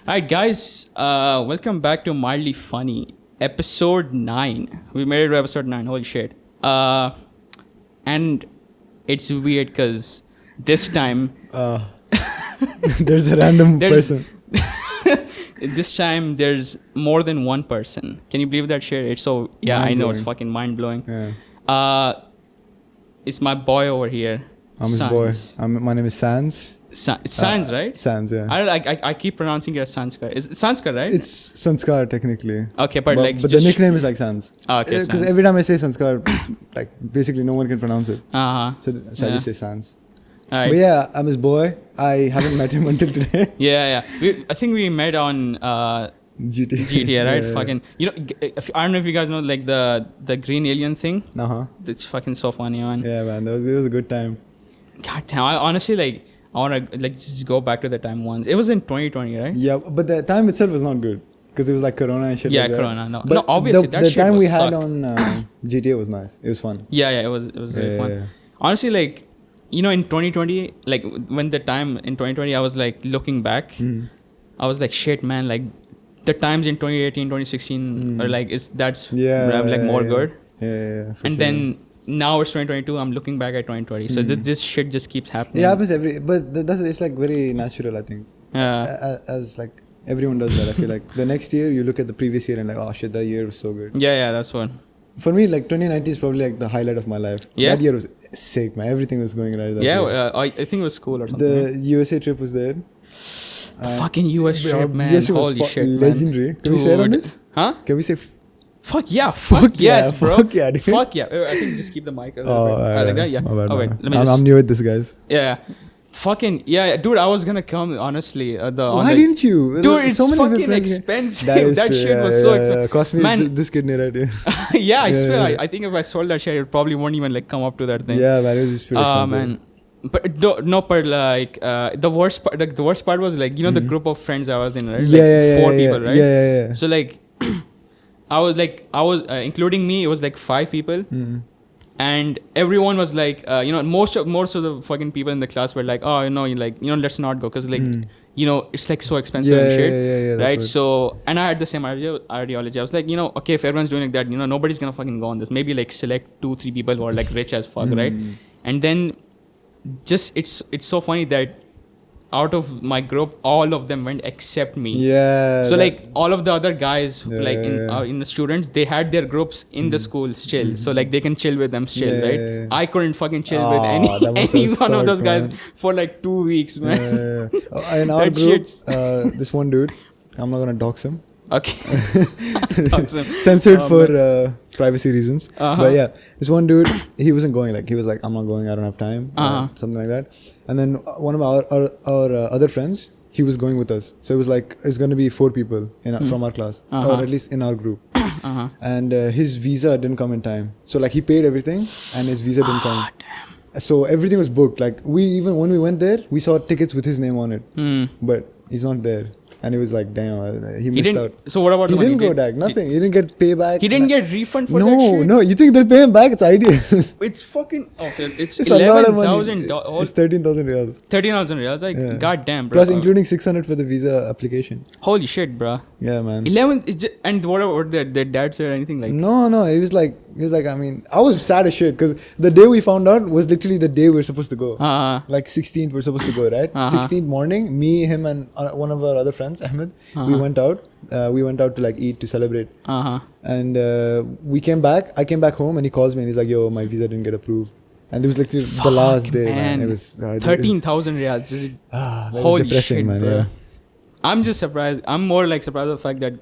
Alright, guys, welcome back to Mildly Funny, episode 9. We made it to episode 9, holy shit. And it's weird because this time... there's a random person. This time there's more than one person. Can you believe that shit? It's so... Yeah, I know, it's fucking mind-blowing. Yeah. It's my boy over here. I'm his boy. My name is Sans. Sans, right? Sans, yeah. I keep pronouncing it as Sanskar. Is it Sanskar, right? It's Sanskar technically. Okay, but like... But the nickname is like Sans. Okay, Because every time I say Sanskar, like basically no one can pronounce it. Uh-huh. So I just say Sans. Alright. But yeah, I'm his boy. I haven't met him until today. Yeah. I think we met on GTA, right? Yeah. Fucking, you know, I don't know if you guys know like the green alien thing. It's fucking so funny, man. Yeah, man, it was a good time. God damn, I honestly I want to just go back to the time once. It was in 2020, right? Yeah, but the time itself was not good because it was like Corona and shit. Yeah, like that. Corona. No, but obviously the shit time was we had suck. on GTA was nice. It was fun. Yeah, it was very fun. Yeah. Honestly, like, you know, in 2020, like when the time in 2020, I was like looking back, I was like, shit, man, like the times in 2018, 2016 are like more good. Yeah. And then now it's 2022. I'm looking back at 2020. So this shit just keeps happening. It happens it's like very natural, I think. As like everyone does that. I feel like the next year you look at the previous year and like, oh shit, that year was so good. Yeah, that's one. For me, like 2019 is probably like the highlight of my life. Yeah. That year was sick, man. Everything was going right. I think it was cool or something. The USA trip was there. The fucking US trip, man. US trip Holy was shit, legendary. man. Can we say it on this? Huh? Can we say? Fuck yeah. Fuck yes, bro. Fuck yeah, dude. Fuck yeah. I think just keep the mic a little bit. Like that? Yeah. Oh, wait. Let me I'm new at this, guys. Yeah. Fucking yeah, dude. I was gonna come honestly. Why didn't you? Dude, it's so many fucking expensive. That true, shit was so expensive. Cost me Man, this kidney right here. Yeah, I swear. I think if I sold that shit, it probably won't even like come up to that thing. Yeah, man, it was just pretty expensive. Man. But the worst part was like, you know, the group of friends I was in, right? Yeah, four people, right? Yeah. So like, I was including me, it was like 5 people. And everyone was like, you know, most of the fucking people in the class were like, oh, let's not go because like, you know, it's like so expensive and shit, right? So, and I had the same ideology. I was like, you know, okay, if everyone's doing like that, you know, nobody's gonna fucking go on this. Maybe like select 2-3 people who are like rich as fuck, right? And then just it's so funny that out of my group, all of them went except me. Yeah. So like all of the other guys, in the students, they had their groups in the school still, so like they can chill with them still, right? Yeah. I couldn't fucking chill with any one of those guys for like 2 weeks, man. In our group, this one dude, I'm not gonna dox him. Okay. Censored for privacy reasons. But yeah, this one dude, he wasn't going. Like he was like, I'm not going. I don't have time. Something like that. And then one of our other friends, he was going with us. So it was like it's going to be 4 people from our class, or at least in our group. And his visa didn't come in time. So like he paid everything, and his visa didn't come. Damn. So everything was booked. Like when we went there, we saw tickets with his name on it, but he's not there. And it was like, damn, he missed out. So what about he didn't go back? Nothing. He didn't get payback. He didn't get refund for that shit? No. You think they'll pay him back? It's ideal. It's fucking... Okay, it's a lot of money. $11,000. It's 13,000 riyals. 13,000 riyals? Like, yeah. goddamn, bro. Plus including 600 for the visa application. Holy shit, bro. Yeah, man. 11... And what about their dad said anything like... No. He was like, I mean, I was sad as shit because the day we found out was literally the day we were supposed to go. Like 16th we're supposed to go, right? 16th morning, me, him and one of our other friends, Ahmed, we went out. We went out to like eat to celebrate. And we came back. I came back home and he calls me and he's like, yo, my visa didn't get approved. And it was literally the last day, man. It was 13,000 riyals. That holy was depressing, shit, man. Bro. Yeah. I'm just surprised. I'm more like surprised at the fact that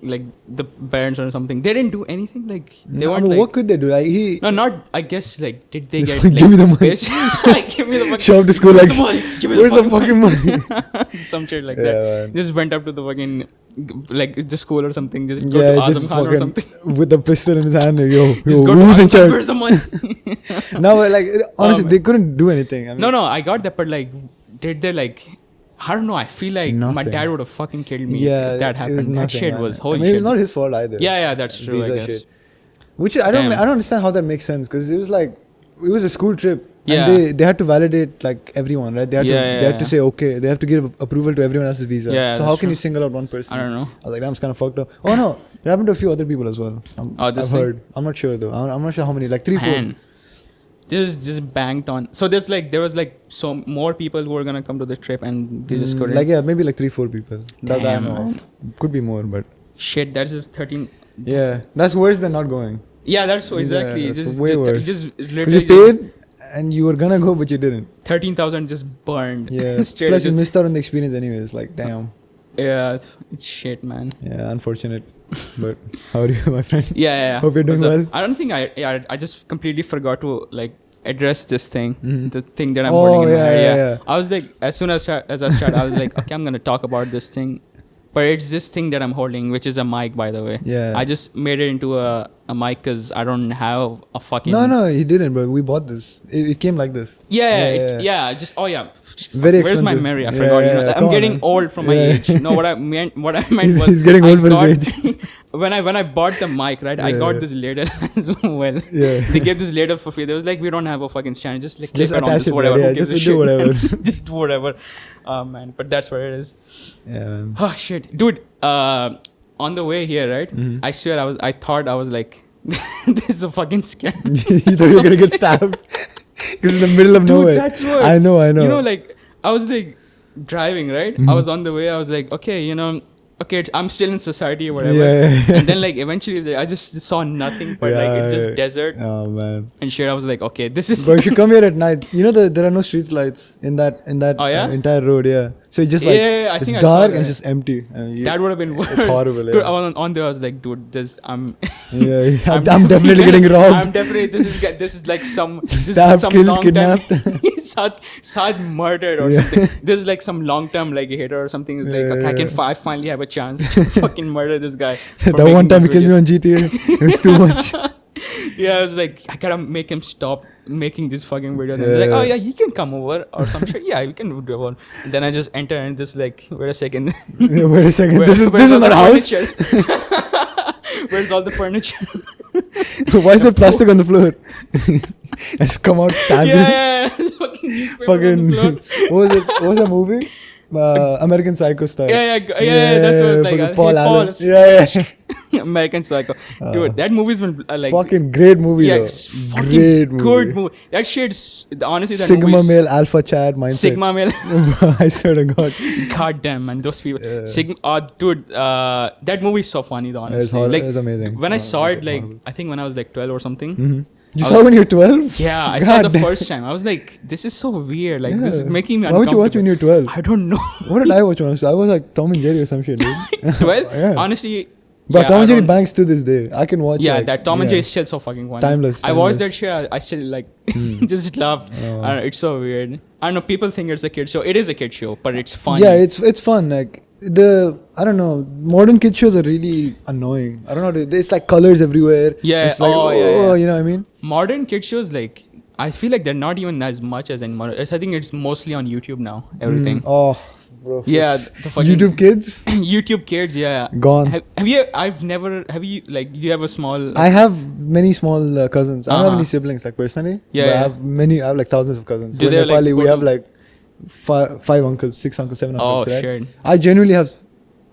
like the parents or something, they didn't do anything. Like they weren't. Like, what could they do? Like not. I guess like did they get? Like, give me the money. Like, give me the fucking. Show up to school like. Where's the fucking money? Some shit like that. Man. Just went up to the fucking like the school or something. Just go to Azam Khan or something. With the pistol in his hand. Yo, go who's in charge? Where's the money? No, but like honestly, they couldn't do anything. I mean, no, I got that, but like, did they like? I don't know. I feel like nothing. My dad would have fucking killed me if that happened. That shit was holy shit. It was not his fault either. Yeah, that's true. Visa I guess. Shit. Which I don't understand how that makes sense because it was like it was a school trip Yeah. And they had to validate like everyone, right? They had to say okay. They have to give approval to everyone else's visa. Yeah, so how can you single out one person? I don't know. I was like, damn, it's kind of fucked up. Oh no, it happened to a few other people as well. I've heard. I'm not sure though. I'm not sure how many. Like 3-4. Just banked on. So there was like so more people who were gonna come to the trip and they just couldn't. Like maybe like 3-4 people. That I know Damn. of. Could be more, but Shit, that's just 13. yeah, that's worse than not going. Yeah, that's so exactly. Yeah, It's that's just way worse. just Because literally you paid and you were gonna go, but you didn't. 13,000 just burned. Yeah. Straight. Plus, you missed out on the experience anyways. Like, damn. Yeah, it's shit, man. Yeah, unfortunate. But how are you, my friend? Yeah. Hope you're doing well. I don't think I just completely forgot to like address this thing, the thing that I'm Oh, holding in my hand. yeah. I was like, as soon as I started, I was like, okay, I'm gonna talk about this thing, but it's this thing that I'm holding, which is a mic, by the way. Yeah. I just made it into a mic because I don't have a fucking. No, he didn't. But we bought this. It came like this. Yeah. Just Very Where's expensive. my memory? I forgot. Yeah, I'm come getting on, old for my age. No, what I meant was he's getting old for his age. when I bought the mic, right? I got this ladle as well. Yeah. They gave this ladle for free. They was like, we don't have a fucking stand. Just like clip it on attach this it whatever. there, Who gives a just shit? do whatever. Just do whatever. Man, but that's what it is. Yeah, man. Oh shit, dude. On the way here, right? I swear, I thought I was like, this is a fucking scam. You thought you were gonna get stabbed because in the middle of nowhere. That's what. I know. You know, like I was like driving, right? I was on the way. I was like, okay, I'm still in society or whatever. Yeah. And then like eventually, I just saw nothing but like it's just desert Oh man. and shit. I was like, okay, this is. But if you come here at night, you know there are no street lights in that Oh, yeah? entire road. Yeah. So it's just like I it's think I saw dark that. and it's just empty. That would have been worse. It's horrible. Dude, Yeah. I was on there. I was like, dude, this I'm. Yeah, I'm definitely getting robbed. I'm definitely. This is like some. This Stabbed, is some killed, long kidnapped. Time. Saad murdered or Yeah. something. This is like some long term like hater or something. It's like okay, I can finally have a chance to fucking murder this guy. That one time he killed me on GTA. It was too much. Yeah, I was like, I gotta make him stop making this fucking video. And they're like, oh yeah, he can come over or some shit. Yeah, we can do one. And then I just enter and just like, wait a second. Yeah, wait a second. This is not a house. Where's all the furniture? Why is there plastic on the floor? I just come out, stab you. Yeah. Fucking. What was that movie? American Psycho style. Yeah. That's what I was like. Fucking Paul Allen. Paul. Yeah. American Psycho. Dude, that movie's been like. Fucking great movie. Yeah, though. fucking Great movie. good movie. That shit's honestly that Sigma movie's, male alpha Chad mindset. Sigma male. I swear to God. God damn, man, those people. Yeah. Sigma, dude, that movie is so funny though. Honestly, It's amazing. When I saw it, like I think when I was like 12 or something. Mm-hmm. You saw it when you were 12? Yeah, I saw it the first time. I was like, this is so weird. Like this is making me uncomfortable. Why would you watch when you were 12? I don't know. What did I watch when I was? I was like Tom and Jerry or some shit, dude. 12? Yeah. Honestly. But Tom and Jerry bangs to this day. I can watch. Yeah, that Tom and Jerry is still so fucking funny. Timeless. I watched that shit. I still like just laugh. Oh. It's so weird. I don't know. People think it's a kid show. It is a kid show, but it's fun. Yeah, it's fun. Like I don't know. Modern kid shows are really annoying. I don't know. There's like colors everywhere. Yeah. It's like, yeah. You know what I mean? Modern kid shows, like I feel like they're not even as much as in modern. I think it's mostly on YouTube now. Everything. Oh, bro. Yeah, the fucking YouTube Kids. YouTube Kids. Yeah. Gone. Have you? I've never. Have you? Like, do you have a small? I have many small cousins. I don't have any siblings, like personally. Yeah. But I have like thousands of cousins. Do We're they, Nepali, like, we have like five uncles, 6 uncles, 7 uncles. Oh right? shit. I genuinely have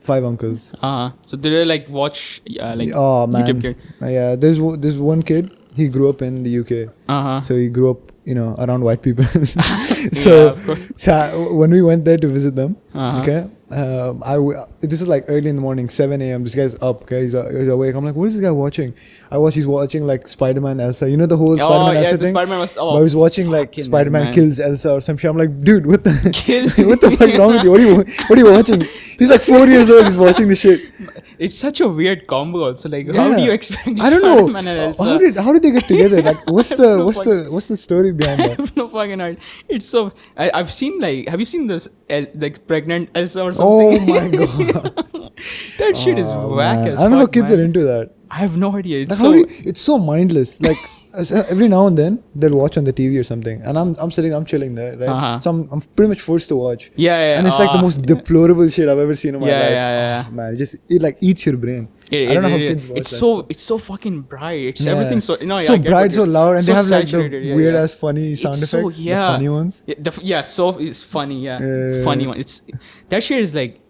5 uncles. So do they like watch like oh man. YouTube Kid? Yeah, there's one kid. He grew up in the UK. So he grew up, around white people. so when we went there to visit them, okay, this is like early in the morning, 7 a.m. This guy's up, okay, he's awake. I'm like, what is this guy watching? He's watching like Spider-Man Elsa. You know the whole Spider-Man Elsa thing? Spider-Man was, I was watching like Spider-Man man. kills Elsa or some shit. I'm like, dude, what the what the fuck's wrong with you? What are you watching? He's like 4 years old. He's watching this shit. It's such a weird combo. Also, like, how do you expect? I don't know. Spider-Man and Elsa? How did they get together? Like, what's the story behind I that? have no fucking idea. It's so. I've seen like. Have you seen this like pregnant Elsa or Oh something? my god. That shit is whack Man. as I don't know how fuck, kids man. are into that. I have no idea. It's Like, so. it's so mindless. Like So every now and then they'll watch on the TV or something, and I'm chilling there, right? So I'm pretty much forced to watch. Yeah. And it's like the most deplorable shit I've ever seen in my life. Yeah. Oh, man, it like eats your brain. I don't know how kids watch that it's so fucking bright. Everything so so bright, so loud, and they have like the weird ass funny sound it's effects. The funny ones. So it's funny. It's funny one. That shit is like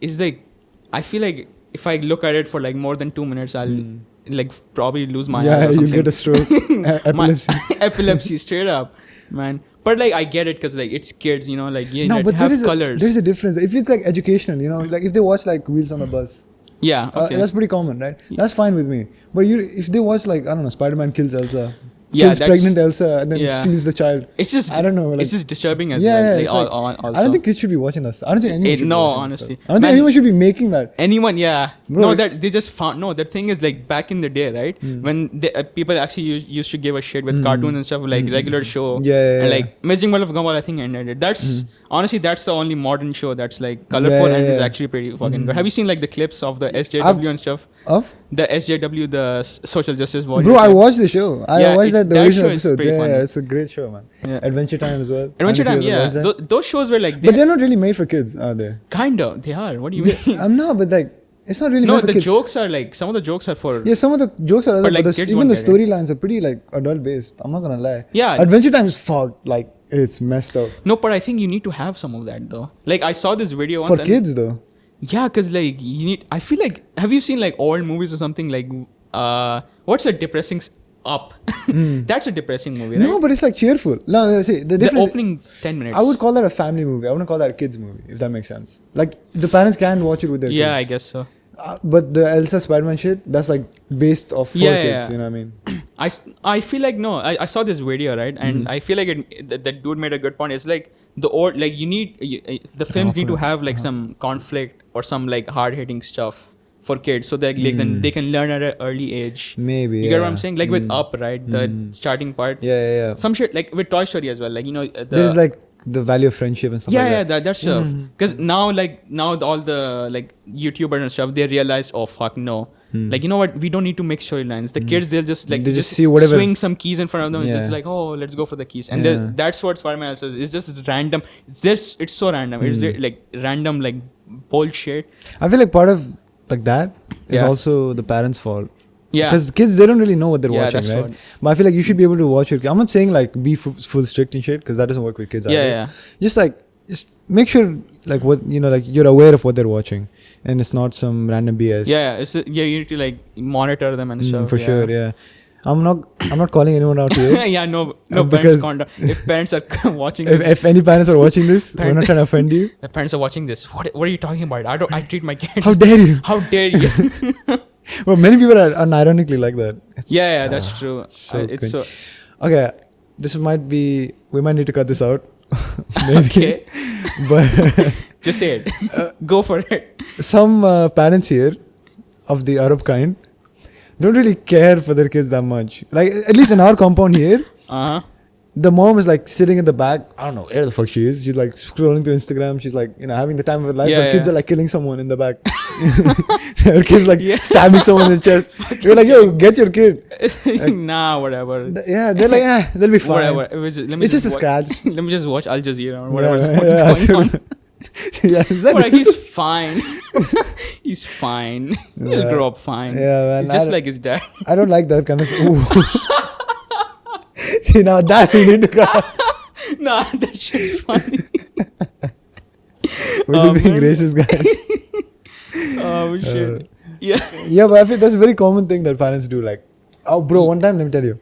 I feel like if I look at it for like more than 2 minutes, I'll like probably lose my eye or something. You get a stroke. Epilepsy. Epilepsy straight up, man. But like I get it because like it's kids, you know, like but have colors. There's a difference. If it's like educational, you know, like if they watch like Wheels on the Bus. Yeah, okay. That's pretty common, right? That's fine with me. But if they watch like, I don't know, Spider-Man kills Elsa. Yeah, kills pregnant Elsa and then steals the child. It's just, I don't know. Like, it's just disturbing as well. Yeah, also. I don't think kids should be watching this. I don't think anyone should be watching honestly. I don't think anyone should be making that. Anyone, yeah. Bro, no, that they just found. No, the thing is like back in the day, right? When people actually used to give a shit with cartoons and stuff, like regular show. Yeah. And like Amazing World of Gumball, I think ended it. That's honestly, that's the only modern show that's like colorful and is actually pretty fucking good. Have you seen like the clips of the SJW and stuff? Of? The SJW, the Social Justice Warrior. Bro, I watched the show. I watched the original episodes. Funny. It's a great show, man. Yeah. Adventure Time as well. Adventure Time, yeah. Those shows were like... But they're not really made for kids, are they? Kind of. They are. What do you mean? I'm not, but like... It's not really made for kids. No, the jokes are like... Some of the jokes are for... Yeah, some of the jokes are... But like even the storylines are pretty like adult-based. I'm not gonna lie. Yeah. Adventure Time is fucked. Like, it's messed up. No, but I think you need to have some of that though. Like, I saw this video once... For kids though? Yeah, because like, you need... I feel like... Have you seen like old movies or something like... what's a depressing... Up. That's a depressing movie, right? No, but it's like cheerful. No, see, the opening 10 minutes. I would call that a family movie. I wouldn't call that a kids movie, if that makes sense. Like, the parents can watch it with their kids. Yeah, I guess so. But the Elsa Spider-Man shit, that's like based off for kids, you know what I mean? I feel like, no, I saw this video, right? And I feel like that dude made a good point. It's like, like you need, the films need to have like some conflict or some like hard-hitting stuff for kids, so that like then they can learn at an early age. Maybe. You get what I'm saying? Like with Up, right? The starting part. Yeah. Some shit like with Toy Story as well. Like, you know, there's like the value of friendship and stuff like that. That's stuff. Because now all the like YouTubers and stuff, they realized, oh fuck no. Like, you know what? We don't need to make storylines. The kids, they'll just like just see whatever, swing some keys in front of them. It's like, oh, let's go for the keys. And that's what Spider-Man says. It's just random. It's so random. It's like random like bullshit. I feel like part of like that is also the parents' fault. Yeah. Because kids, they don't really know what they're watching, right? What. But I feel like you should be able to watch it. I'm not saying like be full strict and shit, because that doesn't work with kids. Yeah. Just make sure like what, you know, like you're aware of what they're watching, and it's not some random BS. You need to like monitor them and stuff. For sure, yeah. I'm not calling anyone out here. No parents conduct. If parents are watching this, if any parents are watching this, we're not trying to offend you. The parents are watching this. What are you talking about? I treat my kids. How dare you? How dare you? Well, many people are unironically like that. That's true. So okay. This might be, we might need to cut this out. Maybe. Okay. But just say it. Go for it. Some parents here of the Arab kind don't really care for their kids that much. Like, at least in our compound here, the mom is like sitting in the back. I don't know where the fuck she is. She's like scrolling through Instagram. She's like, you know, having the time of her life. Her kids are like killing someone in the back. Her kids like stabbing someone in the chest. You're like, yo, get your kid. Like, nah, whatever. They're like, they'll be fine. Whatever. It's just a scratch. Let me just watch Al Jazeera or whatever's going on. He's fine. He's fine. He'll grow up fine. Yeah, man. He's just like his dad. I don't like that kind of stuff. See, now that we need to cut. Nah, that shit's funny. Who's the big racist guy? Oh shit. Yeah, but I feel that's a very common thing that parents do. Like, oh, bro, one time, let me tell you.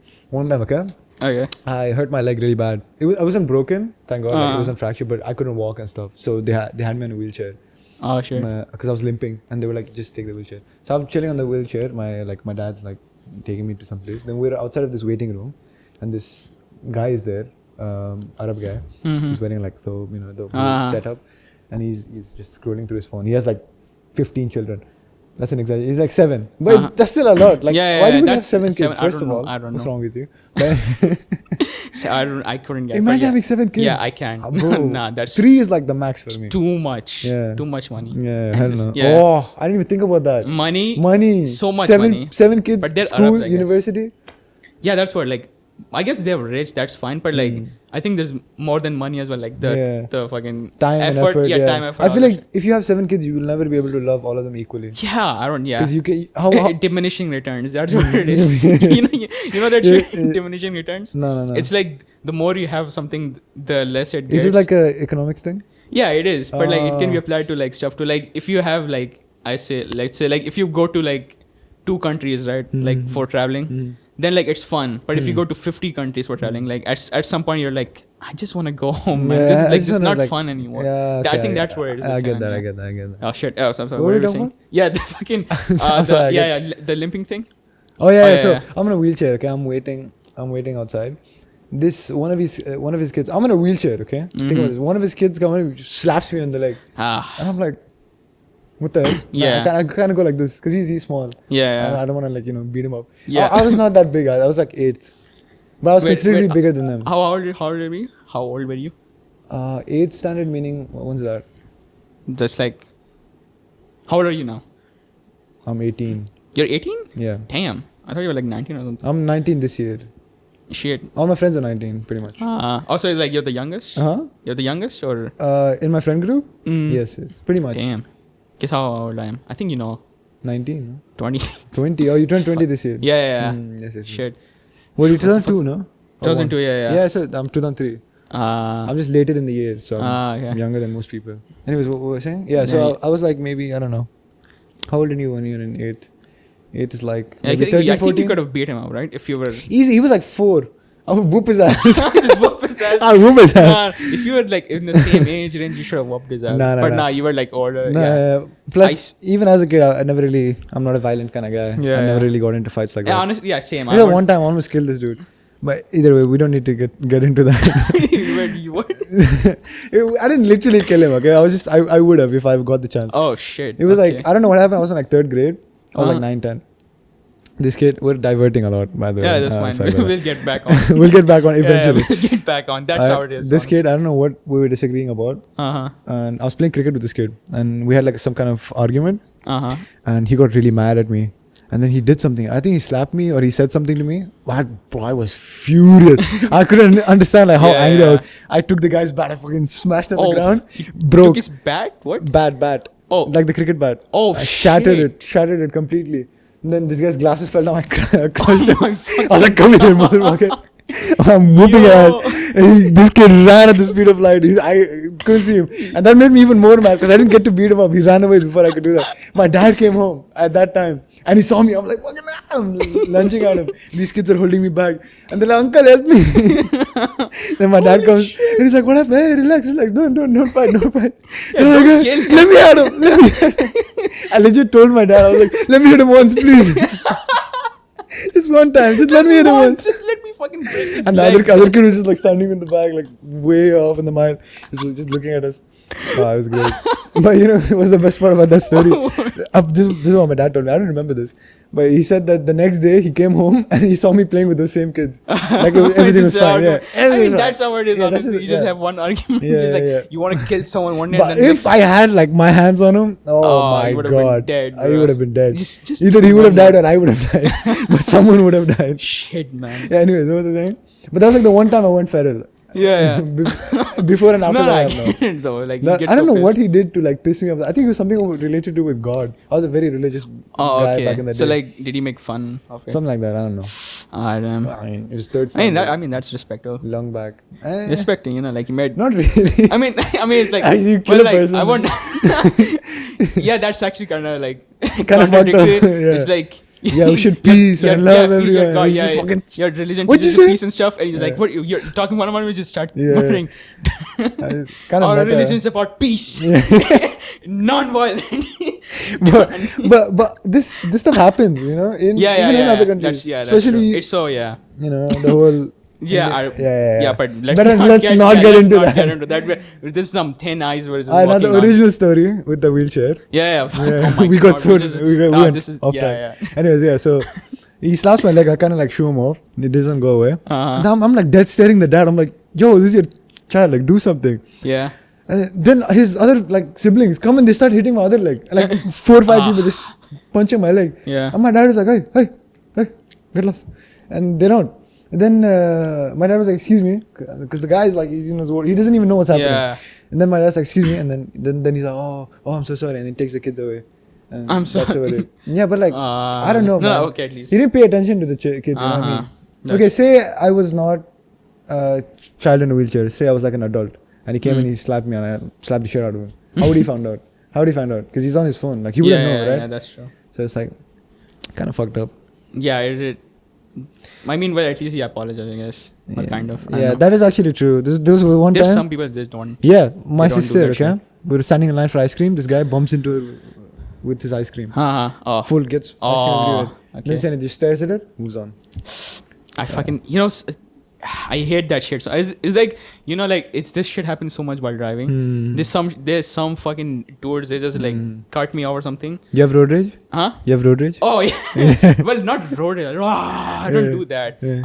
Okay. I hurt my leg really bad. I wasn't broken, thank God. Like, it wasn't fractured, but I couldn't walk and stuff. So they had me in a wheelchair. Oh shit. Because I was limping, and they were like, just take the wheelchair. So I'm chilling on the wheelchair. My dad's like taking me to some place. Then we're outside of this waiting room, and this guy is there, Arab guy. He's wearing like the whole setup, and he's just scrolling through his phone. He has like 15 children. That's an exaggeration. He's like 7, but that's still a lot. Like, why do we have 7 kids? First of all, what's wrong with you? I couldn't get. Imagine having 7 kids. Yeah, I can. Nah, that's 3 is like the max for me. Too much. Yeah. Too much money. Yeah, I don't know. Oh, I didn't even think about that. Money. So much money. 7 kids. But they're school, Arabs, university. Yeah, that's what. Like, I guess they're rich. That's fine. But like, I think there's more than money as well. Like the fucking time and effort. Yeah, time, effort. I feel like if you have 7 kids, you will never be able to love all of them equally. Yeah, I don't. Yeah, because you can how diminishing returns. That's what it is. you know that shit? Diminishing returns. No. It's like the more you have something, the less it Is gets. it like a economics thing? Yeah, it is. But like, it can be applied to like stuff. To like, if you have like, let's say like if you go to like 2 countries, right? Like for traveling. Then like it's fun, but if you go to 50 countries for traveling, like at some point you're like, I just want to go home, man. This is not like, fun anymore. Yeah, okay, I think that's where it is. I get that. Oh shit! Oh, so I'm sorry. What What were were you you talking saying? Yeah, the fucking the limping thing. Oh yeah, yeah, so yeah. I'm in a wheelchair. Okay, I'm waiting outside. This one of his kids. I'm in a wheelchair. Okay, think about this. One of his kids comes and slaps me on the leg, and I'm like, what the hell? Yeah. I kind of go like this because he's small. Yeah. And I don't want to like beat him up. Yeah. I was not that big. I was like 8th, but I was considerably bigger than them. How old were you? 8th standard meaning when's that? Just like, how old are you now? I'm 18. You're 18? Yeah. Damn. I thought you were like 19 or something. I'm 19 this year. Shit. All my friends are 19, pretty much. Also, like you're the youngest? You're the youngest or? In my friend group? Yes, pretty much. Damn. Guess how old I am. I think you know. 19, no? 20. 20. Oh, you turned 20 this year. Yeah. Yes. Shit. Well, you 2002, no? 2002, yeah. Yeah, so I'm 2003. I'm just later in the year, so I'm younger than most people. Anyways, what were we saying? Yeah, so I was like maybe, I don't know. How old are you when you're in 8th? 8th is like maybe 13, I think 14? you could have beat him up, right? If you were... Easy, he was like 4. I would whoop his ass. Just whoop his ass. I'll whoop his ass. Nah, if you were like in the same age range, you should have whooped his ass. Nah, you were like older. Nah, plus, even as a kid, I'm not a violent kind of guy. I never really got into fights like that. Honestly, same. One time I almost killed this dude. But either way, we don't need to get into that. You what? I didn't literally kill him, okay? I would have if I got the chance. Oh, shit. It was like, I don't know what happened. I was in like 3rd grade. I was like 9, 10. This kid, we're diverting a lot, by the way. Yeah, that's fine. We'll get back on. We'll get back on eventually. We'll get back on. That's how it is. This kid, I don't know what we were disagreeing about. And I was playing cricket with this kid. And we had like some kind of argument. And he got really mad at me. And then he did something. I think he slapped me or he said something to me. That boy was furious. I couldn't understand like how angry I was. I took the guy's bat. I fucking smashed it on the ground. Broke. Took his bat? What? Bat. Oh. Like the cricket bat. Oh, I shattered it completely. And then this guy's glasses fell down. I crushed him. I was like, come here, motherfucker. I'm whooping ass. This kid ran at the speed of light. I couldn't see him. And that made me even more mad because I didn't get to beat him up. He ran away before I could do that. My dad came home at that time and he saw me. I'm like, fucking I'm lunging at him. These kids are holding me back. And they're like, uncle, help me. Then my dad comes and he's like, what happened? Hey, relax. Don't fight. Yeah, don't kill him. Let me at him. I legit told my dad, I was like, let me hit him once, please. Just one time. Just let me hit him once. Just let me fucking break his and leg. the other kid was just like standing in the back, like way off in the mile. He was just looking at us. It was great. But it was the best part about that story. This is what my dad told me. I don't remember this. But he said that the next day he came home and he saw me playing with those same kids. Like everything was fine. Yeah. That's how it is. Honestly, you just have one argument. You want to kill someone one day. But and then if I had like my hands on him, my god, dead, I would have been dead. Just either he would have died or I would have died. But someone would have died. Shit, man. Yeah. Anyways, what was I saying? But that was like the one time I went feral. Yeah. Before and after that, I get it though. Like, I don't know what he did to like piss me off. I think it was something related to with God. I was a very religious guy back in the day. So like, did he make fun of it? Something like that. I don't know. I don't know. I mean, it was 3rd standard. I mean, that's respectable. Long back. Respecting, like he made. Not really. I mean, it's like. As you kill a person. I want. Yeah, that's actually kind of like. Kind of fucked up. It's like. Yeah, we should peace and love everyone. Your religion teaches you peace and stuff, and he's like, "What? You're talking one on one? We just start murdering." Our religion is about peace, non-violent. but this stuff happens, in other countries, especially it's so the whole. But let's not get into that. This is some thin ice versus another original story with the wheelchair. Oh my we God, got off track. Anyways, so he slaps my leg. I kind of like shoo him off. It doesn't go away. And I'm like dead staring the dad. I'm like, yo, this is your child. Like, do something. Yeah. And then his other like siblings come and they start hitting my other leg. Like 4 or 5 people just punching my leg. Yeah. And my dad is like, hey, get lost. And they don't. And then my dad was like, excuse me, because the guy is like, he doesn't even know what's happening. Yeah. And then my dad's like, excuse me, and then he's like, oh, I'm so sorry, and he takes the kids away. And I'm sorry. That's about it. Yeah, but like, I don't know, man. No, okay, at least. He didn't pay attention to the kids, you know what I mean? Okay, say I was not a child in a wheelchair. Say I was like an adult, and he came and he slapped me, and I slapped the shit out of him. How would he find out? Because he's on his phone. Like, he wouldn't know, right? Yeah, that's true. So it's like, kind of fucked up. Yeah, I mean, well, at least he apologized, I guess. Or kind of. Yeah, that is actually true. There's one There's time. some people that just don't. Yeah, my don't do sister, that okay? shit. We were standing in line for ice cream. This guy bumps into her with his ice cream. Oh. Full gets ice cream everywhere. Okay. Then he just stares at it, moves on. I fucking, I hate that shit. So it's like, like this shit happens so much while driving. There's some fucking dudes, they just like cut me off or something. You have road rage? Huh? You have road rage? Oh yeah. Well, not road rage. I don't do that. Yeah.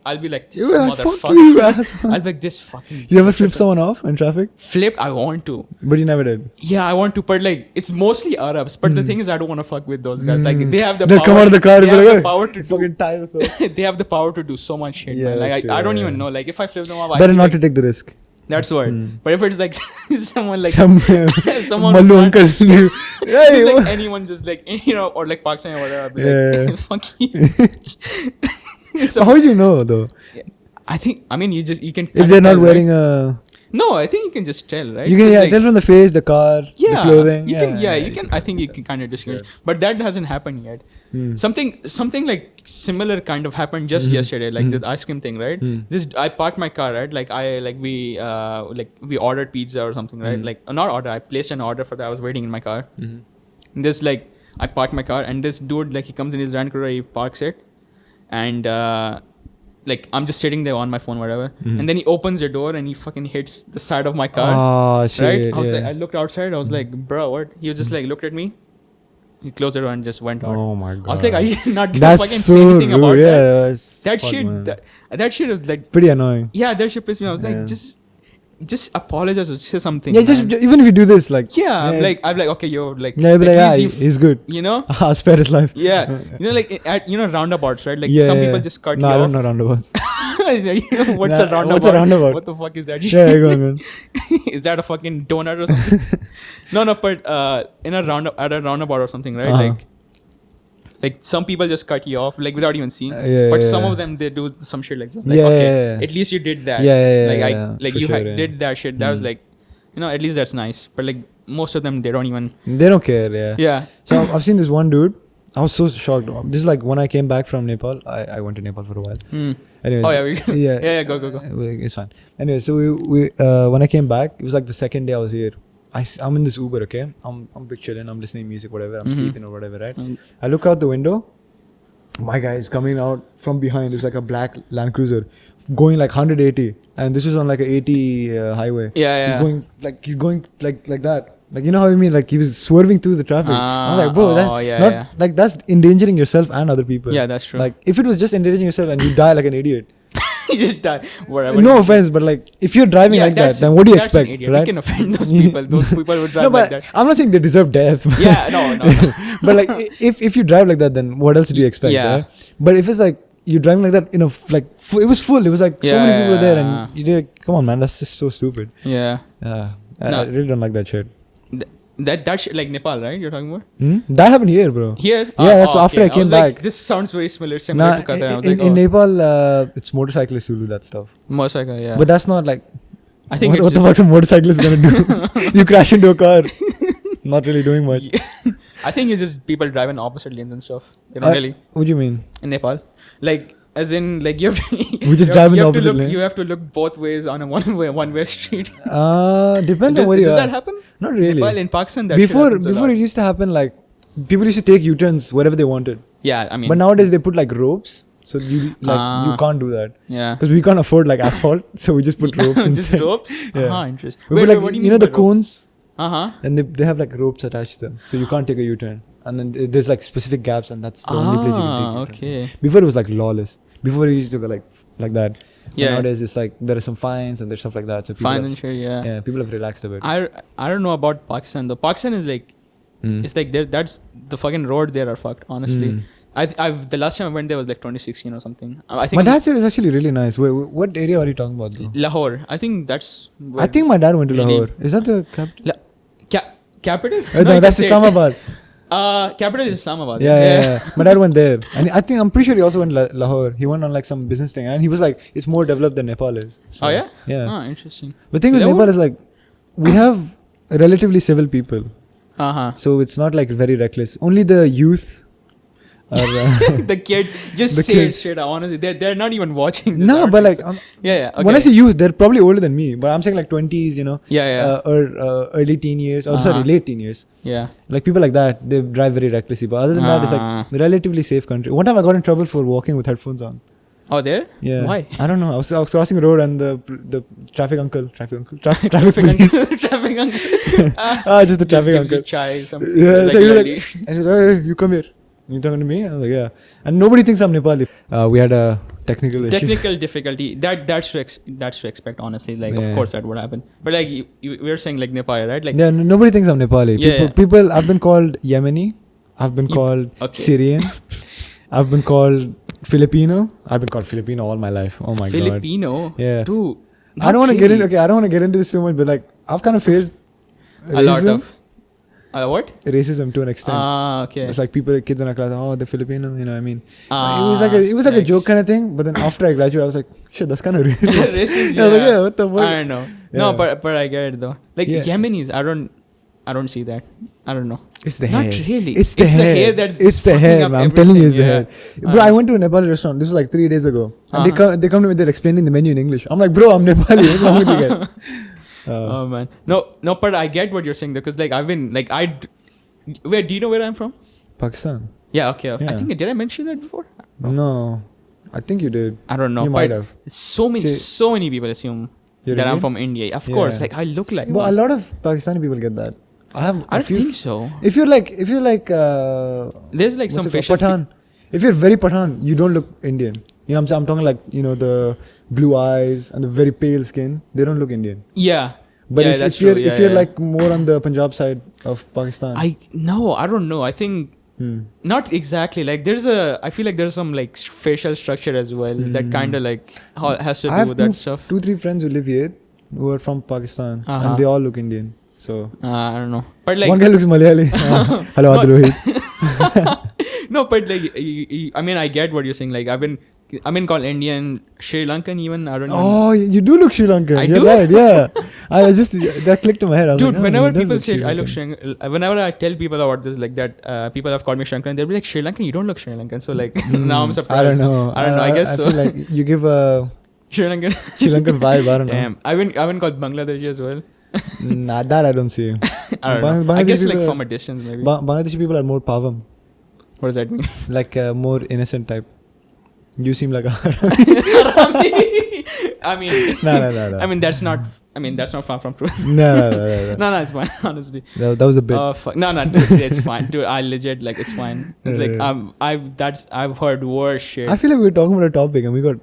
I'll be like, this Fuck motherfucker. you, asshole. I'll be like, this fucking. You ever flip someone off in traffic? Flipped? I want to. But you never did. Yeah, I want to, but like it's mostly Arabs. But the thing is, I don't want to fuck with those guys. Like they have the They'll power. come out of the car and They be have like, the power to fucking tie the throat. they have the power to do so much shit. Yeah, Man. Like that's true, I don't yeah. even know. Like if I flip them off, I Better feel not like to take the risk. that's what. But if it's like someone like Some someone Mallu who's uncle. not- Hey, who's like what? anyone just like or like Pakistan or whatever. I'd be Yeah. like, fuck you. So, How do you know though? I think you can. If they're not wearing a, No, I think you can just tell, right? you can 'Cause, like, tell from the face, the car, the clothing. You can. I think you can kind of distinguish, but that hasn't happened yet. Something like similar kind of happened just yesterday, like the ice cream thing, right? I parked my car, right? We ordered pizza or something, right? Like not order. I placed an order for that. I was waiting in my car. And this I parked my car, and this dude he comes in his Land Cruiser, he parks it, and I'm just sitting there on my phone, whatever, and then he opens the door and he fucking hits the side of my car. Oh shit! Right? I was yeah. like, I looked outside. I was like, bro, what? He was just like, looked at me. He closed the door and just went out. Oh my god! I was like, are you not gonna That's fucking so say anything about rude. that? Yeah, That fuck, shit, man. that shit was like, Pretty annoying. yeah, that shit pissed me off. I was Yeah. like, just apologize or say something. Yeah, just man. even if you do this, like yeah. I'm like, okay, yo, like, yeah, be at like, yeah, least he's good. you know, I'll spare his life. yeah, like at roundabouts, right? Like Yeah, some yeah, people yeah. just cut No, you I off. don't know roundabouts. What's Nah, a roundabout? what's a roundabout? What the fuck is that? Yeah, go on, man. Is that a fucking donut or something? No, but at a roundabout or something, right? Uh-huh. Like some people just cut you off like without even seeing. Yeah, But yeah, some yeah. of them they do some shit like that. Like, Yeah, okay, yeah, yeah. at least you did that. Yeah, like for you sure, yeah. did that shit. That was like, at least that's nice. But like most of them they don't even. They don't care. Yeah. Yeah. So I've seen this one dude. I was so shocked. This is like when I came back from Nepal. I went to Nepal for a while. Anyways, Oh yeah. yeah, Go. It's fine. Anyway, so we when I came back, it was like the second day I was here. I'm in this Uber, okay? I'm big chilling. I'm listening to music, whatever. I'm sleeping or whatever, right? I look out the window. My guy is coming out from behind. It's like a black Land Cruiser, going like 180, and this is on like a 80 highway. Yeah. He's going like that. Like, you know how I mean? Like, he was swerving through the traffic. I was like, bro, that's like that's endangering yourself and other people. Yeah, that's true. Like, if it was just endangering yourself and you die like an idiot. You just die. Whatever. No offense, but like, if you're driving like that, then what do you expect, An idiot. right? We can offend those people. Those people would drive No, like but that. I'm not saying they deserve death. But Yeah, no. but like, if you drive like that, then what else do you expect? Yeah. Right? But if it's like you're driving like that, it was full. It was like so many people were there, and you did. Come on, man, that's just so stupid. Yeah. I really don't like that shit. That shit, like Nepal, right? You're talking about That happened here, bro. here? Yeah, that's after I came like, back. this sounds very similar to Nah, Qatar. I was in like, Nepal, it's motorcyclists who do that stuff. motorcycle, yeah. But that's not like. I think what the fuck's a motorcyclist gonna do? You crash into a car, not really doing much. I think it's just people driving opposite lanes and stuff. They don't really What do you mean? in Nepal, like. As in, like you have to. We just drive in the opposite lane. You have to look both ways on a one-way street. Depends on where you are. Does that happen? Not really. Well, in Pakistan, that before shit happens a lot. it used to happen, like people used to take U-turns wherever they wanted. Yeah, I mean. But nowadays they put like ropes, so you can't do that. Yeah. Because we can't afford like asphalt, so we just put ropes. Just ropes. Yeah. Interesting. We put like what do you know the mean by ropes? cones, And they have like ropes attached to them, so you can't take a U-turn. And then there's like specific gaps, and that's the only place you can take U-turns. Okay. Before it was like lawless. Before it used to go like that. But Yeah. nowadays it's like there are some fines and there's stuff like that. So people Fine have, and shit. Yeah. yeah, people have relaxed a bit. I don't know about Pakistan though. Pakistan is like, it's like that's the fucking roads there are fucked. Honestly, I've the last time I went there was like 2016 or something. I think My dad said it's actually really nice. Wait, what area are you talking about though? Lahore. I think that's. I think my dad went to usually- Lahore. Is that the capital? Capital? No, that's you can say it. Islamabad. Capital is Islamabad. Yeah. My dad went there, and I'm pretty sure he also went Lahore. He went on like some business thing, and he was like, "It's more developed than Nepal is." So, Oh yeah. Yeah. Oh, interesting. The thing with Lahore? Nepal is like, we have relatively civil people, So so it's not like very reckless. Only the youth are. the kids just The say kids. it straight out. Honestly, they're not even watching. This No, but like article, yeah. Okay. when I say youth, they're probably older than me. But I'm saying like 20s, you know, yeah. early teen years, or sorry, late teen years. Yeah. Like people like that, they drive very recklessly. But other than that, it's like relatively safe country. One time I got in trouble for walking with headphones on. Oh, there? Yeah. Why? I don't know. I was crossing the road and the traffic police. Traffic uncle. Traffic uncle. Just the traffic gives you uncle. chai. Some, Yeah, so he was lady. like, and he was like, hey, you come here. You talking to me? I was like, yeah. And nobody thinks I'm Nepali. We had a technical issue. Technical difficulty. That's to expect. Honestly, like Yeah. of course that would happen. But like we were saying like Nepal, right? Like Yeah, nobody thinks I'm Nepali. Yeah, People. I've been called Yemeni. I've been called Syrian. I've been called Filipino. I've been called Filipino all my life. Oh my god. Filipino. Yeah. Dude. I don't want to get in. Okay, I don't want to get into this too much, but like I've kind of faced A lot of. What? racism to an extent. Okay. It's like kids in our class, oh, they're Filipino, you know what I mean? It was like a yikes. joke kind of thing, but then after I graduated, I was like, shit, that's kind of racist. Racist, I was like, yeah, what the fuck? I don't know. No, Yeah. but I get it though. Like Yeah. Yemenis, I don't see that. I don't know. It's the Not hair. really. It's the hair. that's It's the fucking hair, up man. I'm telling you, it's the everything, hair. Bro, I went to a Nepali restaurant. This was like 3 days ago. And they come to me, they're explaining the menu in English. I'm like, bro, I'm Nepali. What's wrong with you guys? Oh man. No, but I get what you're saying though, because like I've been like where do you know where I'm from? Pakistan. Yeah, okay. I Yeah. think did I mention that before? No. I think you did. I don't know. You but might have. So many people assume You're that I'm Indian? from India. Of course, Yeah. like I look like. But one. a lot of Pakistani people get that. I don't think so. If you're like There's like some what's it facial. called? Pathan. If you're very Pathan, you don't look Indian. You know what I'm saying? I'm talking like, you know, the blue eyes and the very pale skin. They don't look Indian. Yeah. But yeah, if that's you're true. if you're like more on the Punjab side of Pakistan. I don't know. I think not exactly. Like I feel like there's some like facial structure as well that kind of like has to do with that stuff. 2-3 friends who live here who are from Pakistan and they all look Indian. So I don't know. But like one guy looks Malayali. Hello, Adrohit. No, but like I mean, I get what you're saying. Like I've been called Indian, Sri Lankan even. I don't know. Oh, you do look Sri Lankan. I You're do? right. Yeah, I just that clicked in my head. I was Dude, like, whenever he does people look say Sri I look Lankan. Sri Lankan, whenever I tell people about this, like that, people have called me Sri Lankan, they'll be like, Sri Lankan, you don't look Sri Lankan. So like now I'm surprised. I don't know. I guess so. I feel like you give a Sri Lankan. Sri Lankan vibe. I don't know. Damn, I've been called Bangladeshi as well. Nah, that I don't see. I don't know. I Bangladeshi guess like people from a distance maybe. Bangladeshi people are more pavam, What does that mean? like more innocent type. You seem like a. I mean, No. I mean that's not far from truth. No. No, it's fine. Honestly. That was a bit. Fuck. No, dude, it's fine, dude. I legit like it's fine. It's like I've heard worse shit. I feel like we were talking about a topic and we got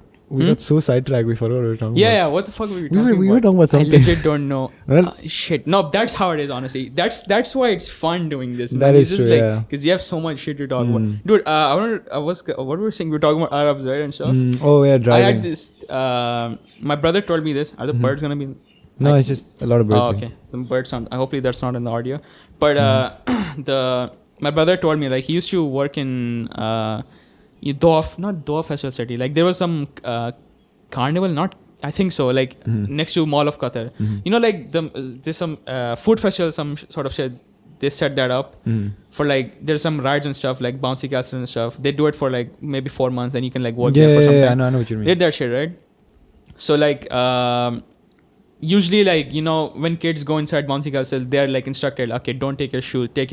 so sidetracked we forgot what we were talking about. Yeah. What the fuck were we talking about? We were talking about something. I legit don't know. Well, Shit. No, that's how it is. Honestly, that's why it's fun doing this. That is true, yeah. Because you have so much shit to talk about, dude. What we were saying? We were talking about Arabs, right, and stuff. oh yeah, driving. I had this. My brother told me this. Are the birds gonna be? No, it's just a lot of birds. Oh, okay. Some bird sound. Hopefully that's not in the audio. But my brother told me like he used to work in Doha Festival City. Like there was some carnival, I think so. Like next to Mall of Qatar. You know, like there's some food festival, some sort of shit. They set that up for like there's some rides and stuff like bouncy castle and stuff. They do it for like maybe 4 months and you can like work there for some time. I know what you mean. Did that shit, right? So like usually like, you know, when kids go inside bouncy castle, they're like instructed, okay, don't take your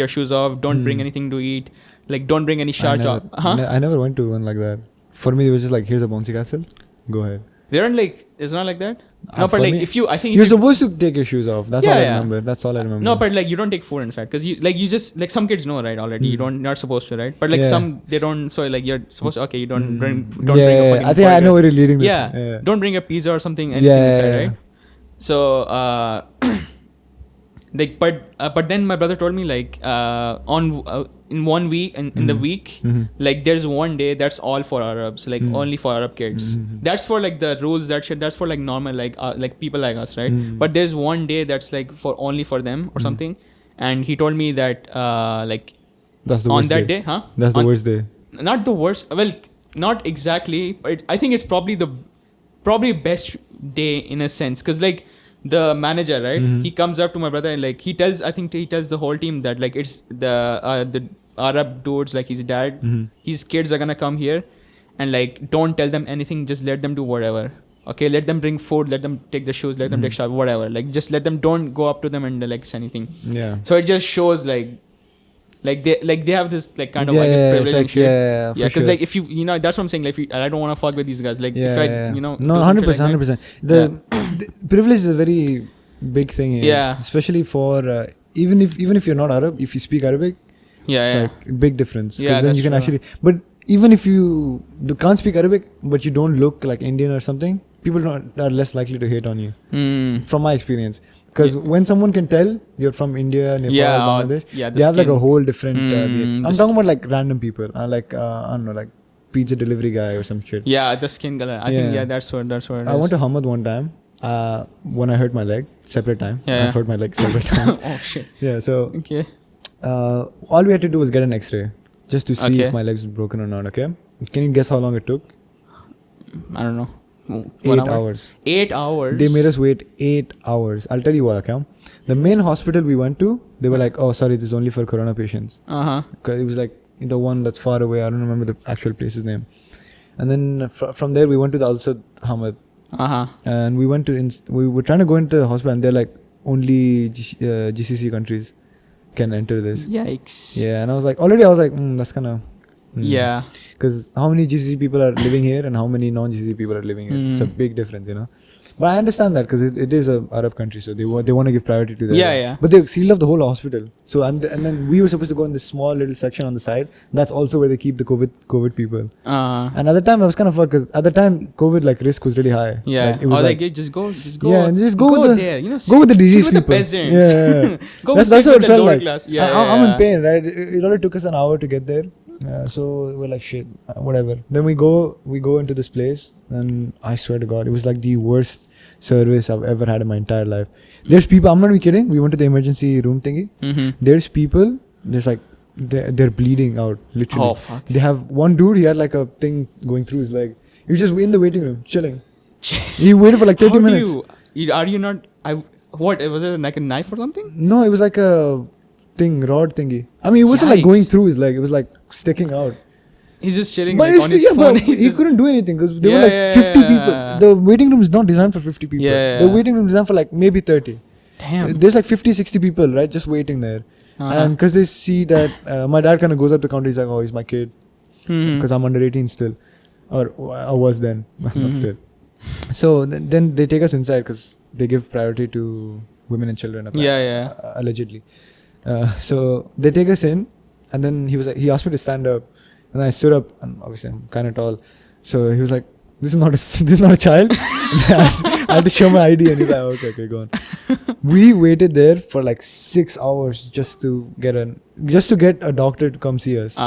shoes off, don't bring anything to eat, like don't bring any sharjah. I never went to one like that. For me, it was just like, here's a bouncy castle. Go ahead. They aren't like, it's not like that. No, but like me, you're supposed to take your shoes off. That's all I remember. That's all I remember. No, but like you don't take food inside because you just like some kids know, right, already. You don't, not supposed to, right? But like some they don't. So like you're supposed to, okay, you don't bring a fucking I think I know where you're leading this. Yeah. Don't bring a pizza or something, anything inside, right? So like but then my brother told me like in 1 week in the week, like there's one day that's all for Arabs, like only for Arab kids. That's for like the rules, that shit. That's for like normal like people like us, right? But there's one day that's like for only for them or something. And he told me that like that's the on worst that day, huh? That's the worst day. Not the worst. Well, not exactly. But I think it's probably best day in a sense, because like the manager, right? He comes up to my brother and like he tells the whole team that like it's the Arab dudes, like his dad, his kids are gonna come here, and like don't tell them anything. Just let them do whatever. Okay, let them bring food, let them take the shoes, let them take shower, whatever. Like just let them, don't go up to them and like say anything. Yeah. So it just shows like they have this like kind of like this privilege and shit. Yeah, because like if you know, that's what I'm saying. Like I don't want to fuck with these guys. Like if I you know. No, 100%. The privilege is a very big thing here. Yeah. Especially for even if you're not Arab, if you speak Arabic, it's like a big difference. Yeah. Then you can actually. But even if you can't speak Arabic, but you don't look like Indian or something, people are less likely to hate on you. From my experience. Because when someone can tell you're from India, Nepal, Bangladesh, they have like a whole different I'm talking about like random people. Like, I don't know, like pizza delivery guy or some shit. Yeah, the skin color. I think, that's what it is. I went to Hamad one time when I hurt my leg, separate time. I've hurt my leg separate times. Oh, shit. Yeah, so all we had to do was get an x-ray just to see if my legs were broken or not, okay? Can you guess how long it took? I don't know. 8 hours. 8 hours? They made us wait 8 hours. I'll tell you what, okay? The main hospital we went to, they were like, oh, sorry, this is only for corona patients. Because it was like the one that's far away. I don't remember the actual place's name. And then from there, we went to the Al-Sad Hamad. And we were trying to go into the hospital, and they're like, only GCC countries can enter this. Yikes. Yeah, and I was like, that's kind of... Yeah. Because how many GCC people are living here and how many non-GCC people are living here? It's a big difference, you know. But I understand that because it is an Arab country, so they want to give priority to that. Yeah. But they sealed off the whole hospital. So and then we were supposed to go in this small little section on the side. That's also where they keep the COVID people. And at the time I was kind of fucked because at the time COVID like risk was really high. Yeah. Like, it was just go. Yeah, and just go with there. You know, go with the diseased people. The peasants. Yeah. That's what it felt like. I'm in pain, right? It only took us an hour to get there. So we're like, shit, whatever. Then we go into this place, and I swear to God, it was like the worst service I've ever had in my entire life. There's people, I'm not even kidding, we went to the emergency room thingy. There's people, there's like, they're bleeding out, literally. Oh, fuck. They have one dude, he had like a thing going through his leg. He was just in the waiting room, chilling. He waited for like 30 minutes. Are you not, what, was it like a knife or something? No, it was like a rod thingy. I mean, it wasn't like going through his leg, it was like sticking out. He's just chilling but like on his phone. But he couldn't do anything because there were like 50 people. The waiting room is not designed for 50 people. The waiting room is designed for like maybe 30. Damn. There's like 50, 60 people, right? Just waiting there. And because they see that my dad kind of goes up to the counter, he's like, oh, he's my kid. Because I'm under 18 still. Or I was then, not still. So then they take us inside because they give priority to women and children. Allegedly. So they take us in, and then he asked me to stand up, and I stood up, and obviously I'm kind of tall, so he was like, this is not a child. I had to show my ID, and he's like, okay, go on. We waited there for like 6 hours just to get a doctor to come see us.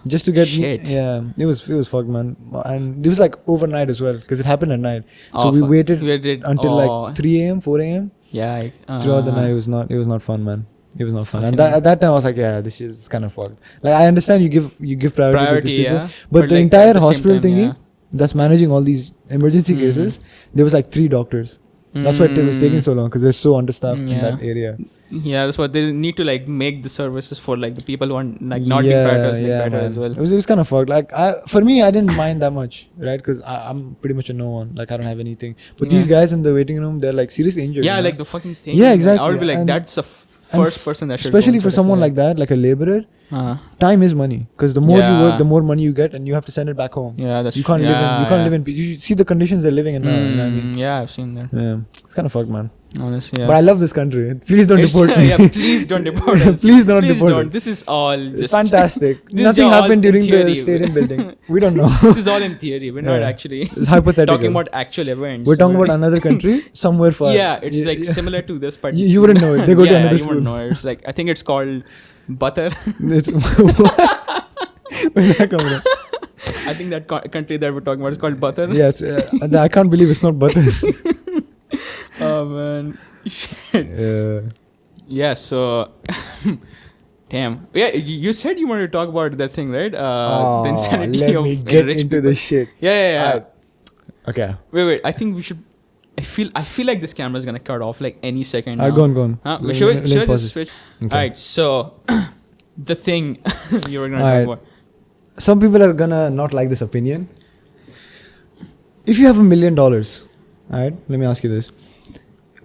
Just to get shit. It was fucked, man. And it was like overnight as well because it happened at night. So we waited until like 3 a.m., 4 a.m. Yeah. Throughout the night, it was not fun, man. It was not fun. And at that time I was like, this is kind of fucked. Like I understand you give priority to these people, but the like entire hospital thingy that's managing all these emergency cases, there was like 3 doctors. That's why it was taking so long because they're so understaffed in that area. Yeah, that's what they need to like make the services for like the people who are like not being prioritized better as well. It was kind of fucked. Like for me, I didn't mind that much, right? Because I'm pretty much a no one. Like I don't have anything. But these guys in the waiting room, they're like seriously injured. Yeah, like the fucking thing. Yeah, exactly. I would be like, that's a first person that should. Especially for someone like that, like a laborer, time is money. Because the more you work, the more money you get, and you have to send it back home. Yeah, that's you can't true. live in peace. You see the conditions they're living in now. You know what I mean? Yeah, I've seen that. Yeah, it's kind of fucked, man. Honestly, But I love this country. Please don't deport me. Please don't deport us. Please don't deport us. This is all just fantastic. Nothing happened during the stadium building. We don't know. This is all in theory. We're not actually it's hypothetical. talking about actual events. We're talking about another country somewhere far. Yeah, it's like similar to this, but you wouldn't know it. They go to another school. You wouldn't know it. It's like I think it's called Butter. It's where's that coming from? I think that country that we're talking about is called butter. Yeah, it's, I can't believe it's not butter. Oh man, shit. Yeah. So, damn. Yeah, you said you wanted to talk about that thing, right? The insanity let of me get rich into people. this shit. Yeah. Okay. Wait. I think we should. I feel like this camera is gonna cut off like any second. Go on. Huh? Should I just switch? Okay. Alright. So, the thing you were gonna talk about. Some people are gonna not like this opinion. If you have $1 million, alright, let me ask you this: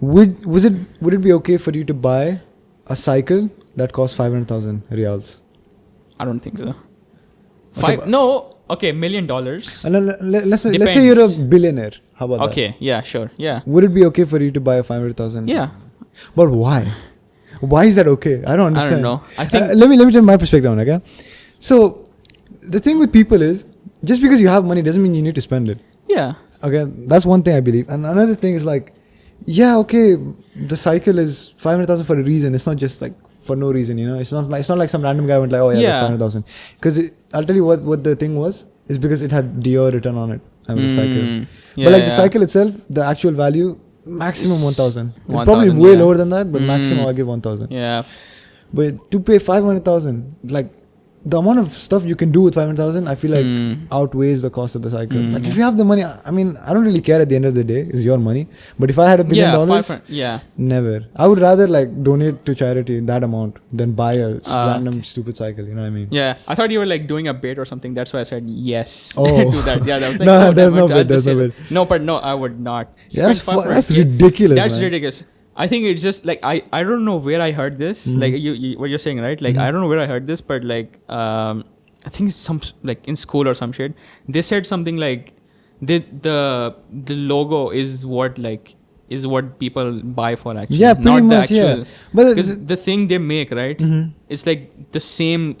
would it be okay for you to buy a cycle that costs 500,000 riyals? I don't think so. Okay, $1 million. Let's say you're a billionaire. How about that? Okay, yeah, sure, yeah. Would it be okay for you to buy a 500,000? Yeah. But why? Why is that okay? I don't understand. I don't know. I think let me tell my perspective on it. Okay, so the thing with people is, just because you have money doesn't mean you need to spend it. Yeah. Okay, that's one thing I believe. And another thing is like, yeah, okay, the cycle is 500,000 for a reason. It's not just like for no reason, you know. It's not like some random guy went like, oh yeah, that's 500,000. Because I'll tell you what the thing was. Is because it had Dior written on it. It was a cycle. Yeah, but like the cycle itself, the actual value maximum 1,000. 1,000, probably way lower than that, but maximum I'll give 1,000. Yeah. But to pay 500,000, like the amount of stuff you can do with 500,000, I feel like outweighs the cost of the cycle. Like if you have the money, I mean, I don't really care at the end of the day. It's your money. But if I had $1 billion, never. I would rather like donate to charity that amount than buy a random stupid cycle. You know what I mean? Yeah. I thought you were like doing a bit or something. That's why I said yes. Oh. Do that. Yeah. That was like, no, there's no bit. There's no bit. No, but no, I would not. Yeah, that's ridiculous. That's man. ridiculous. I think it's just like I don't know where I heard this. Like you what you're saying, right? Like I don't know where I heard this, but like I think it's some like in school or some shit. They said something like the logo is what people buy for actually. Yeah, pretty not much. The actual, yeah, but because the thing they make, right? It's like the same.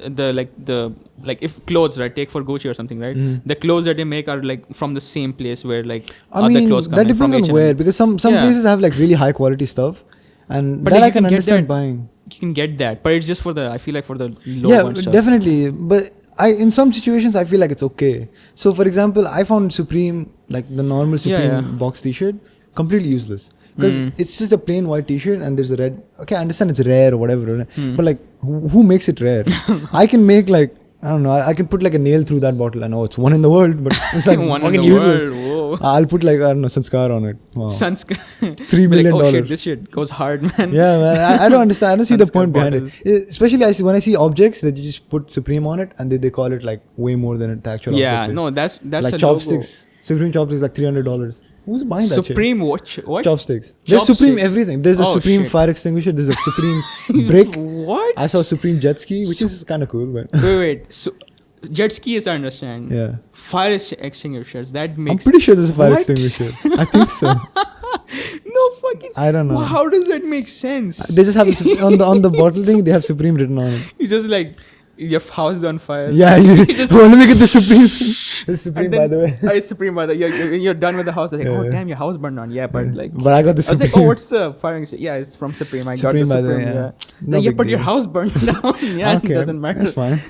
Like if clothes, right? Take for Gucci or something, right? The clothes that they make are like from the same place where like other clothes come that depends on where, because some places have like really high quality stuff, and but that I can understand buying. You can get that, but it's just for the. I feel like for the low one stuff. Definitely, but. In some situations I feel like it's okay. So for example, I found Supreme, like the normal Supreme box t-shirt, completely useless. Because it's just a plain white t-shirt and there's a red. Okay, I understand it's rare or whatever. But like, who makes it rare? I can make like, I don't know, I can put like a nail through that bottle. I know it's one in the world, but it's like fucking useless. I'll put like, I don't know, Sanskar on it. Wow. Sanskar. $3 million. Like, oh shit, this shit goes hard, man. Yeah, man. I don't understand. I don't see the point behind it. Especially when I see objects that you just put Supreme on it and they call it like way more than the actual object is. No, that's like chopsticks. Logo. Supreme chopsticks like $300. Who's buying that Supreme shit? What? Chopsticks. There's Supreme everything. There's a Supreme fire extinguisher. There's a Supreme brick. What? I saw Supreme jet ski, which is kind of cool. But wait. So, jet ski is I understand. Yeah. Fire extinguishers. That makes. I'm pretty sure there's a fire extinguisher. I think so. No fucking. I don't know. Well, how does that make sense? They just have on the bottle thing. They have Supreme written on it. You just like. Your house is on fire. Yeah, let me get the Supreme. It's Supreme, by the way. It's Supreme, by the way. You're done with the house. Like, oh damn, your house burned down. Yeah, but like. But I got the Supreme. I was like, oh, what's the fire extinguisher? Yeah, it's from Supreme. I got the Supreme. Yeah. No, yeah, but your house burned down. Yeah, it doesn't matter. That's fine.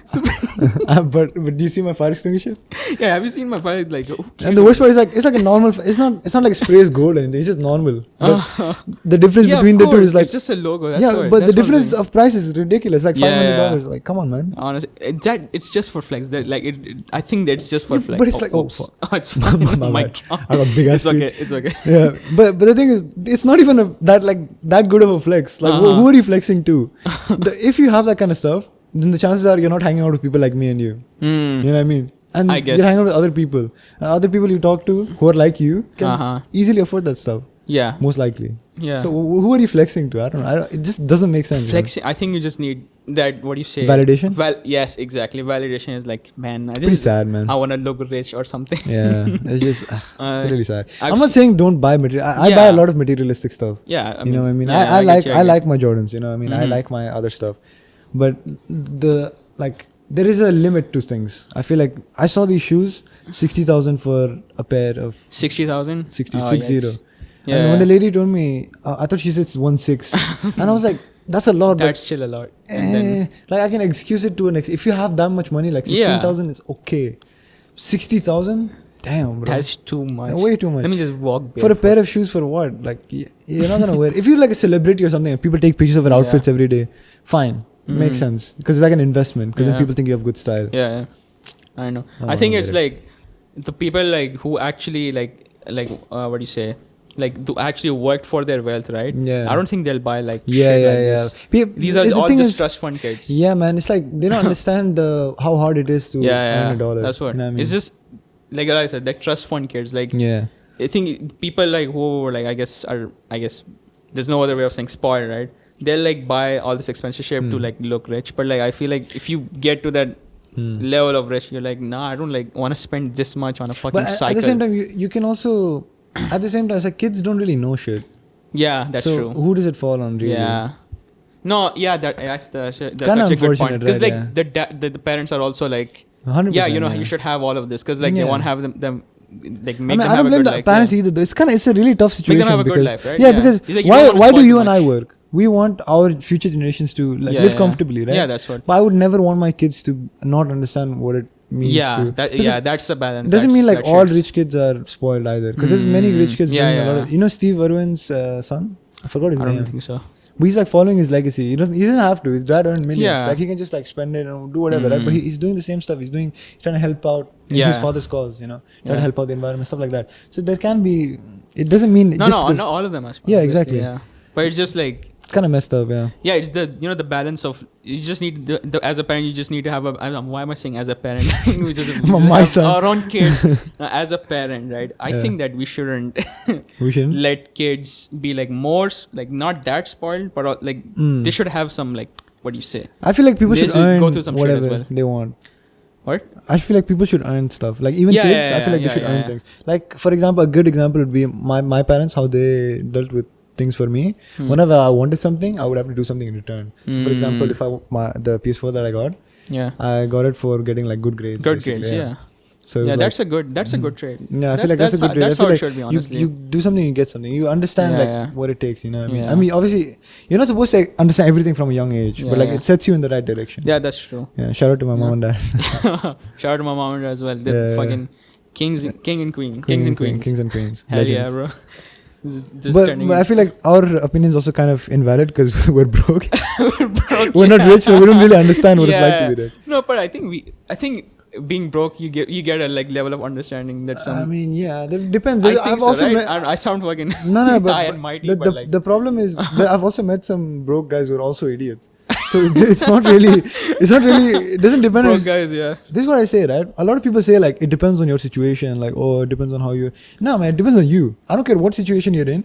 but do you see my fire extinguisher? Yeah, have you seen my fire? Like, okay. And the worst part is like it's like a normal. It's not like sprays gold or anything. It's just normal. The difference between the two is like it's just a logo. That's but the difference of price is ridiculous. Like $500. Like, come on, man. Honestly, it's just for flex. Like I think that's just for flex. But it's like it's fine. Oh my god. I got big ass. It's okay. Yeah, but the thing is, it's not even that good of a flex. Like who are you flexing to? If you have that kind of stuff, then the chances are you're not hanging out with people like me and you. You know what I mean? And you're hanging out with other people. And other people you talk to who are like you can easily afford that stuff. Yeah. Most likely. Yeah. So who are you flexing to? I don't know. It just doesn't make sense. Flexing. I think you just need that. What do you say? Validation. Yes, exactly. Validation is like, man. Pretty sad, man. I want to look rich or something. Yeah. It's just it's really sad. I'm not saying don't buy material. I buy a lot of materialistic stuff. Yeah. I mean, you know what I mean? Yeah, I like my Jordans. You know what I mean? I like my other stuff, but there is a limit to things. I feel like I saw these shoes, 60,000 for a pair of 60,000. 60. Yeah. And when the lady told me, I thought she said 16, and I was like, That's a lot. That's still a lot. And then, Like I can excuse it to an if you have that much money, like 16,000 is okay. 60,000, damn, bro. that's too much. Way too much. Let me just walk For a barefoot. pair of shoes, for what? Like you're not gonna wear. If you're like a celebrity or something, and people take pictures of your outfits every day. Fine, makes sense because it's like an investment. Because then people think you have good style. Yeah. I know. I Oh, think I it's get like the people like who actually like what do you say? Like to actually worked for their wealth, right? Yeah. I don't think they'll buy like Yeah, shit yeah, like yeah. this. These are the all thing just is- trust fund kids. Yeah, man. It's like they don't understand how hard it is to earn $1. That's what. You know I mean? It's just like I said, like trust fund kids. Like Yeah. I think people like who like I guess there's no other way of saying spoiled, right? They'll like buy all this expensive shit to like look rich, but like I feel like if you get to that level of rich, you're like, nah, I don't like want to spend this much on a fucking But cycle. at the same time, you can also at the same time, it's like kids don't really know shit. Yeah, that's so true. Who does it fall on, really? Yeah. No, yeah, that's Kinda such a good point. unfortunate, Because right, like the parents are also like, 100%. yeah, you know, you should have all of this because like they want to have them like make them I have don't a blame good the life. parents either. Though. It's a really tough situation. Make them have a good because, life, right? Yeah, because It's like you don't wanna why spoil do you too and I much. work? We want our future generations to like live comfortably, right? Yeah, that's what. But I would never want my kids to not understand what it means to. That's the balance. It doesn't mean like that all shits. rich kids are spoiled either. Because there's many rich kids doing a lot of. You know Steve Irwin's son? I forgot his name. I don't think so. But he's like following his legacy. He doesn't have to. His dad earned millions. Yeah. Like he can just like spend it and do whatever, right? But he's doing the same stuff. He's trying to help out in his father's cause, you know, trying to help out the environment, stuff like that. So there can be. It doesn't mean No, not all of them are. Yeah, exactly. Yeah, but it's just like. Kind of messed up, yeah. Yeah, it's the balance of you just need as a parent you just need to have why am I saying as a parent we just My son. our own kids as a parent, right? I think that we shouldn't let kids be like more like not that spoiled, but like they should have some like what do you say? I feel like people should earn go through some shit whatever as well. they want. What? I feel like people should earn stuff. Like even kids, I feel like they should earn things. Like for example, a good example would be my parents, how they dealt with things for me. Whenever I wanted something, I would have to do something in return. So for example, if the PS4 that I got, I got it for getting like good grades. Good grades, yeah. So yeah, like, that's a good trade. Yeah, I feel like that's a good trade. That's how like it should be, honestly. You do something, you get something. You understand what it takes. You know what I mean? Yeah. I mean, obviously, you're not supposed to understand everything from a young age, but like it sets you in the right direction. Yeah, that's true. Yeah, shout out to my mom and dad. Shout out to my mom and dad as well. They're fucking king and queens. Kings and queens. Hell Legends. yeah, bro. But I feel like our opinion is also kind of invalid because we're broke. We're not rich, so we don't really understand what it's like to be rich. No, but I think being broke, you get a like level of understanding that some. I mean, yeah, that depends. I think I've so, also right? met. I sound fucking No, high and mighty, but like the problem is that I've also met some broke guys who are also idiots. So it's not really. It doesn't depend broke on. guys, yeah. This is what I say, right? A lot of people say like it depends on your situation, like it depends on how you. No, man, it depends on you. I don't care what situation you're in.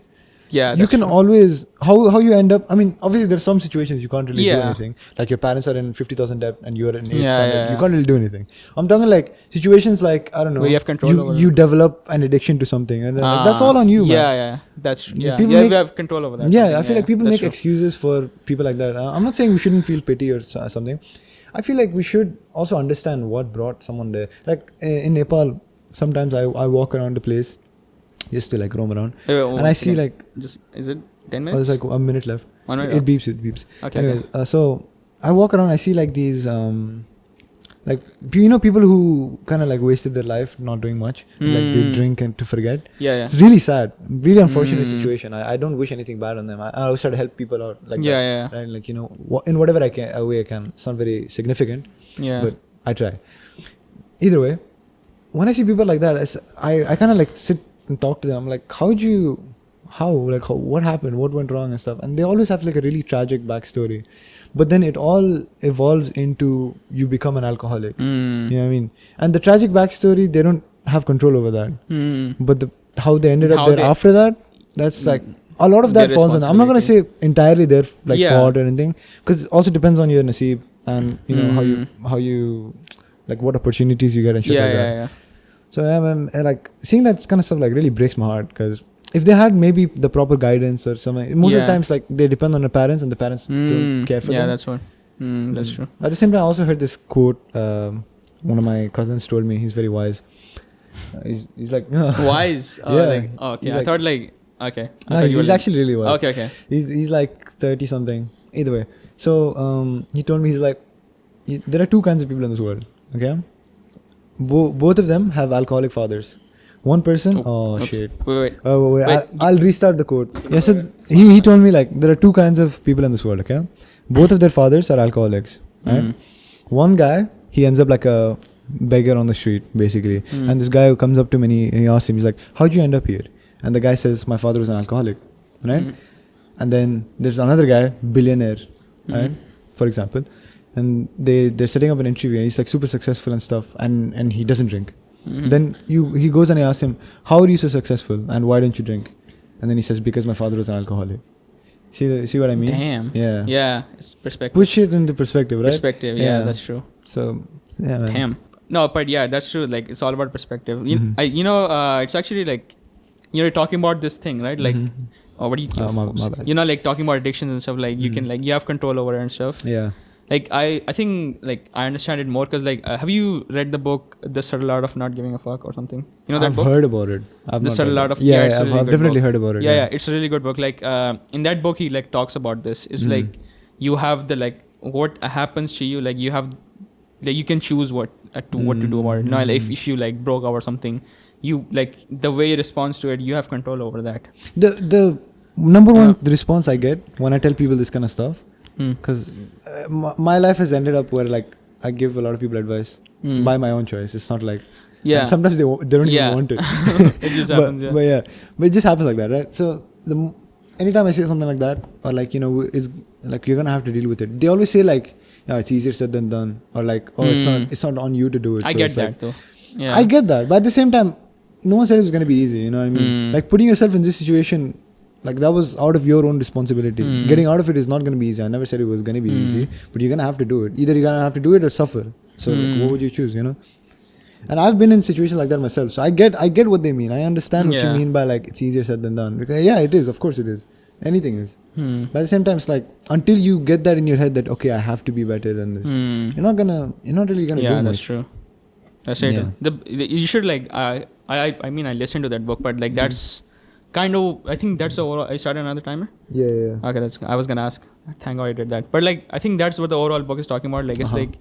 Yeah, you can always how you end up. I mean, obviously there's some situations you can't really do anything. Like your parents are in 50,000 debt and you're in 8th standard. You can't really do anything. I'm talking like situations like I don't know. Where you have control over you develop an addiction to something, and like, that's all on you, man. Yeah, that's yeah. You have control over that. Yeah, I feel like people make true. excuses for people like that. I'm not saying we shouldn't feel pity or something. I feel like we should also understand what brought someone there. Like in Nepal, sometimes I walk around the place just to like roam around, and I see like just is it 10 minutes? Oh, there's like a minute left. 1 minute. It beeps. Okay. Anyways, so I walk around. I see like these like people who kind of like wasted their life not doing much. Like they drink and to forget. Yeah. It's really sad, really unfortunate situation. I don't wish anything bad on them. I always try to help people out like that. Yeah. Right? Like in whatever way I can. It's not very significant. Yeah. But I try. Either way, when I see people like that, I kind of like sit and talk to them. I'm like, what happened? What went wrong and stuff? And they always have like a really tragic backstory. But then it all evolves into you become an alcoholic. You know what I mean? And the tragic backstory, they don't have control over that. But how they ended up there after that, that's like a lot of that falls on them. I'm not going to say entirely their fault or anything, because it also depends on your naseeb and you know how you like what opportunities you get and shit like that. Yeah. So I'm like seeing that kind of stuff like really breaks my heart, because if they had maybe the proper guidance or something, most of the times like they depend on the parents and the parents don't care for them. Yeah, that's what. That's true. At the same time, I also heard this quote. One of my cousins told me. He's very wise. He's like wise. Yeah. Okay. He's I like, thought like okay. No, he's actually really wise. Okay. He's like 30 something. Either way. So he told me, he's like, there are two kinds of people in this world. Okay, both of them have alcoholic fathers. One person. Shit. Wait. I'll restart the quote. Yeah. So he told me like there are two kinds of people in this world. Okay, both of their fathers are alcoholics. Right. One guy, he ends up like a beggar on the street basically, and this guy who comes up to him and he asks him, he's like, how'd you end up here? And the guy says, my father was an alcoholic, right? And then there's another guy, billionaire, right? For example, and they're setting up an interview and he's like super successful and stuff, and he doesn't drink. Then he goes and he asks him, how are you so successful and why don't you drink? And then he says, because my father was an alcoholic. See what I mean? Damn. Yeah. Yeah, it's perspective. Push it into perspective, right? Perspective, yeah, that's true. So, yeah, man. Damn. No, but yeah, that's true. Like, it's all about perspective. It's actually like, you're talking about this thing, right? Like, what do you keep? My bad. Like talking about addictions and stuff. Like, you can like you have control over it and stuff. Yeah. Like I think like I understand it more because like have you read the book The Subtle Art of Not Giving a Fuck or something? You know that book? I've heard about it. The Subtle Art of I've definitely heard about it. Yeah, it's a really good book. Like in that book he like talks about this. It's like you have the like what happens to you. Like you have like you can choose what to do about it. No, like if you like broke out or something, you like the way you respond to it, you have control over that. The number one response I get when I tell people this kind of stuff, because my life has ended up where like I give a lot of people advice by my own choice. It's not like sometimes they don't even want it. It just happens. But it just happens like that, right? So anytime I say something like that, or like is like you're gonna have to deal with it. They always say like, it's easier said than done, or like it's not on you to do it. I get that though. Yeah, I get that, but at the same time, no one said it was gonna be easy. You know what I mean? Like putting yourself in this situation. Like that was out of your own responsibility. Getting out of it is not going to be easy. I never said it was going to be easy, but you're going to have to do it. Either you're going to have to do it or suffer. So like, what would you choose, And I've been in situations like that myself. So I get what they mean. I understand what you mean by like it's easier said than done. Because it is. Of course it is. Anything is. But at the same time, it's like until you get that in your head that okay, I have to be better than this. You're not really gonna do much. Yeah, that's true. That's right. Yeah. You should like I listened to that book, but like that's kind of, I think that's the overall. I started another timer. Yeah. Okay, I was gonna ask. Thank God I did that. But like, I think that's what the overall book is talking about. Like, it's like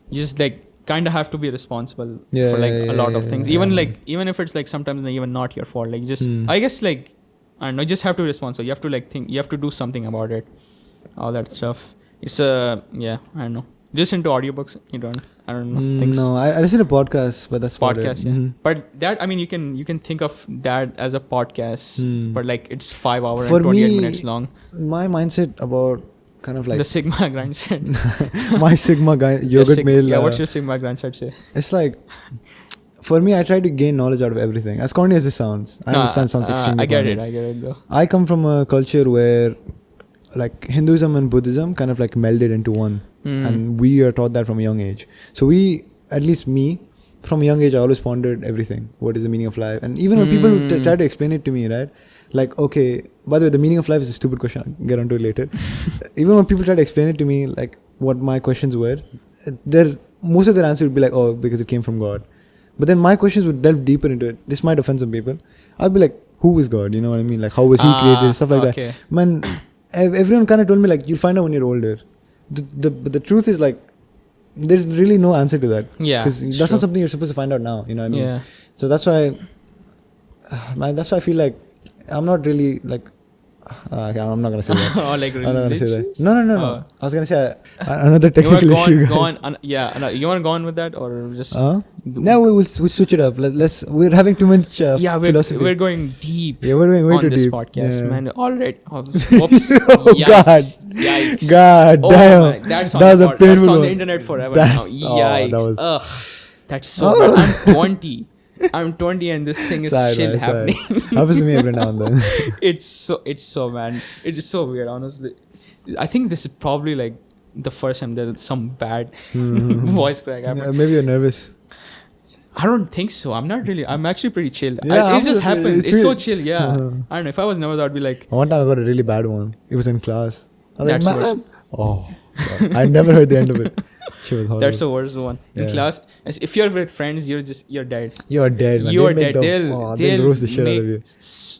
you just like kind of have to be responsible for like a lot of things. Even if it's like sometimes even not your fault. Like, just I guess like I don't know. You just have to be responsible. You have to like think. You have to do something about it. All that stuff. It's I don't know. Just into audiobooks, you don't. I don't know. No, I listen to podcasts, but that's podcast. Yeah, but that you can think of that as a podcast, but like it's 5 hours and 28 minutes long. My mindset about kind of like the Sigma grindset. My Sigma yogurt meal. Yeah, what's your Sigma grindset say? It's like for me, I try to gain knowledge out of everything. As corny as this sounds, I understand it sounds extremely. I get it though. I come from a culture where like Hinduism and Buddhism kind of like melded into one. And we are taught that from a young age. So at least me, from a young age, I always pondered everything. What is the meaning of life? And even when people try to explain it to me, right? Like, okay, by the way, the meaning of life is a stupid question. I'll get onto it later. Even when people try to explain it to me, like what my questions were, most of their answer would be like, oh, because it came from God. But then my questions would delve deeper into it. This might offend some people. I'd be like, who is God? You know what I mean? Like, how was he created? Stuff like that. Man, everyone kind of told me like, you'll find out when you're older. But the truth is like there's really no answer to that. Yeah, because that's not something you're supposed to find out now. You know what I mean? Yeah. So that's why, I feel like I'm not really like. I'm not gonna say that. I'm not gonna say that. No. I was gonna say another technical issue. You want to go on with that or just? No, we'll switch it up. We're having too much philosophy. We're going deep. Yeah, we're going way too deep. On this podcast, man. All right. Whoops. Yikes. God damn. That's a painful one. That's on the internet forever now. Yikes. That's so bad. I'm 20 and this thing is still happening. Happens to me every now and then. It's so man. It is so weird, honestly. I think this is probably like the first time that some bad voice crack happened. Yeah, maybe you're nervous. I don't think so. I'm not really. I'm actually pretty chill. It just happens. It's so chill. Yeah. I don't know. If I was nervous, I'd be like. One time I got a really bad one. It was in class. That's worse. Oh, God. I never heard the end of it. She was horrible. That's the worst one. In class, if you're with friends, you're dead. You're dead, man. You're dead. They'll roast the shit out of you.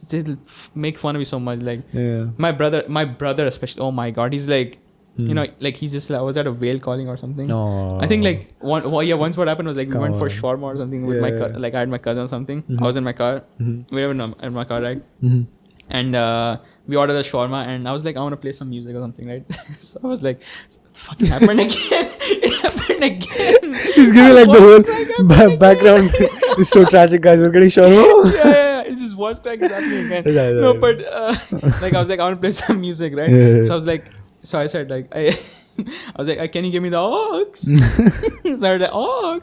They'll make fun of you so much. Like my brother especially. Oh my God, he's like You know, like he just was that a whale calling or something. Oh. I think like once what happened was like we went for shawarma or something with my like I had my cousin or something. I was in my car. We were in my car, right? And we ordered a shawarma, and I was like, I want to play some music or something, right? So I was like, fucking happened again. It happened again. He's giving like the whole background. It's so tragic, guys. We're getting shawarma. Yeah. It's just voice crack is happening again. No, but like I was like, I want to play some music, right? Yeah. So I was like, so I said like, I was like, can you give me the aux? So I was like, aux.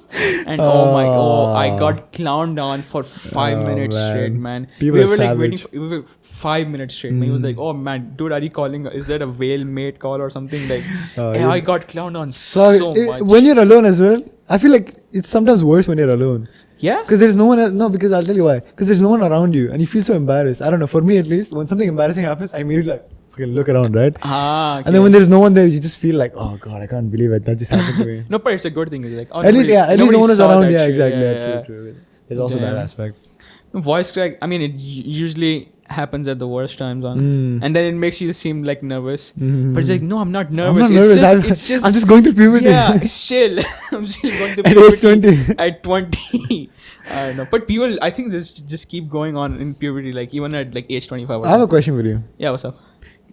And I got clowned on for 5 minutes straight, man. People we are were like savage. waiting for 5 minutes straight. Man. He was like, oh man, dude, are you calling? Is that a whale mate call or something? Like, I got clowned on so much. When you're alone as well, I feel like it's sometimes worse when you're alone. Yeah? Because there's no one. No, because I'll tell you why. Because there's no one around you, and you feel so embarrassed. I don't know. For me, at least, when something embarrassing happens, I immediately like look around, right? Okay. And then when there's no one there, you just feel like, oh god, I can't believe it. That just happened to me. No, but it's a good thing. It's like, at least no one is saw around. that Yeah, shit. exactly. Yeah. True. There's also that aspect. Voice crack, I mean, it usually happens at the worst times and then it makes you seem like nervous. But it's like, no, I'm not nervous. I'm not nervous. It's just I'm just going through puberty. Yeah, it's chill. I'm still going through At age puberty 20. At 20. I don't know. But people, I think this just keep going on in puberty, like even at like age 25. I have a question for you. Yeah, what's up?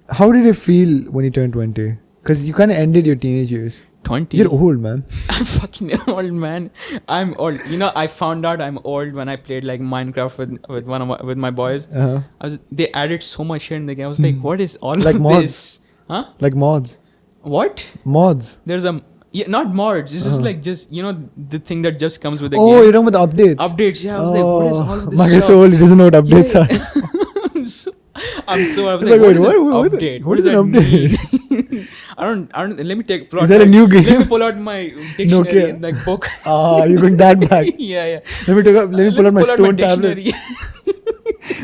How did it feel when you turned 20? Because you kind of ended your teenage years. 20? You're old, man. I'm fucking old, man. I'm old. You know, I found out I'm old when I played like Minecraft with my boys. They added so much shit in the game. I was like, what is all like of mods. this? Huh? Like mods. What? Mods. There's not mods. It's just you know the thing that just comes with the game. Oh, you're talking about the updates. Updates. Yeah. I was like, what is all of this? My guy's so old. He doesn't know what updates are. I was like, what wait, is an update? What is an update? Mean? I don't. Let me take. Is that a new game? Let me pull out my dictionary and like book. You're going that back. Yeah. Let me pull out my stone tablet.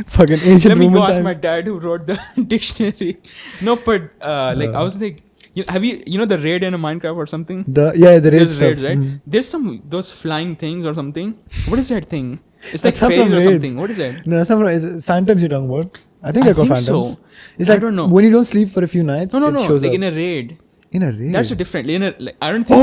Fucking ancient Let me Roman go ask times. my dad who wrote the dictionary. No, but like I was like, have you know the raid in a Minecraft or something? The raid There's stuff. raids, right? Mm. There's those flying things or something. What is that thing? It's like That's not fairies from or raids. something. What is that? No, it's phantoms you're talking about. I think they're called phantoms. So. It's I like don't know. when you don't sleep for a few nights. No. It shows Like up. in a raid. In a raid. That's a different. I don't think.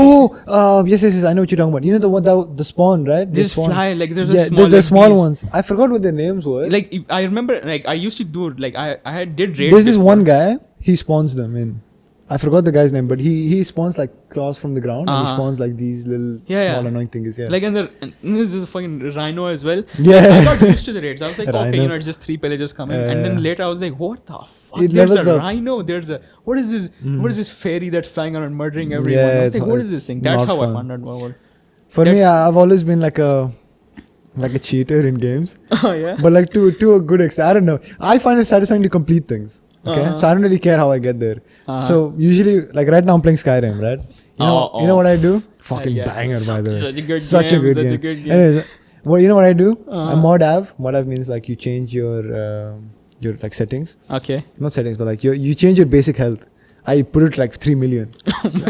Oh, yes. I know what you're talking about. You know the one the spawn, right? They just fly like there's yeah, a small. the small bees. ones. I forgot what their names were. Like I remember, like I used to do like I did raids. There's this before. one guy. He spawns them in. I forgot the guy's name, but he spawns like claws from the ground. And he spawns like these little small annoying things. Yeah. Like and this is a fucking rhino as well. Yeah. I got used to the raids. I was like, okay, Rhino. it's just 3 pillagers coming. And then later I was like, what the fuck? It There's levels a up. rhino. There's a what is this? What is this fairy that's flying around and murdering everyone? Yeah, I was like, what is it's this thing? That's not how fun. I found out about. For me, I've always been like a cheater in games. Oh yeah. But like to a good extent. I don't know. I find it satisfying to complete things. Okay, so I don't really care how I get there. So usually, like right now, I'm playing Skyrim, right? You know what I do? Fucking banger, by the way. Such a good game. Anyways, well, you know what I do? I mod av. Mod av means like you change your like settings. Okay. Not settings, but like you change your basic health. I put it like 3 million.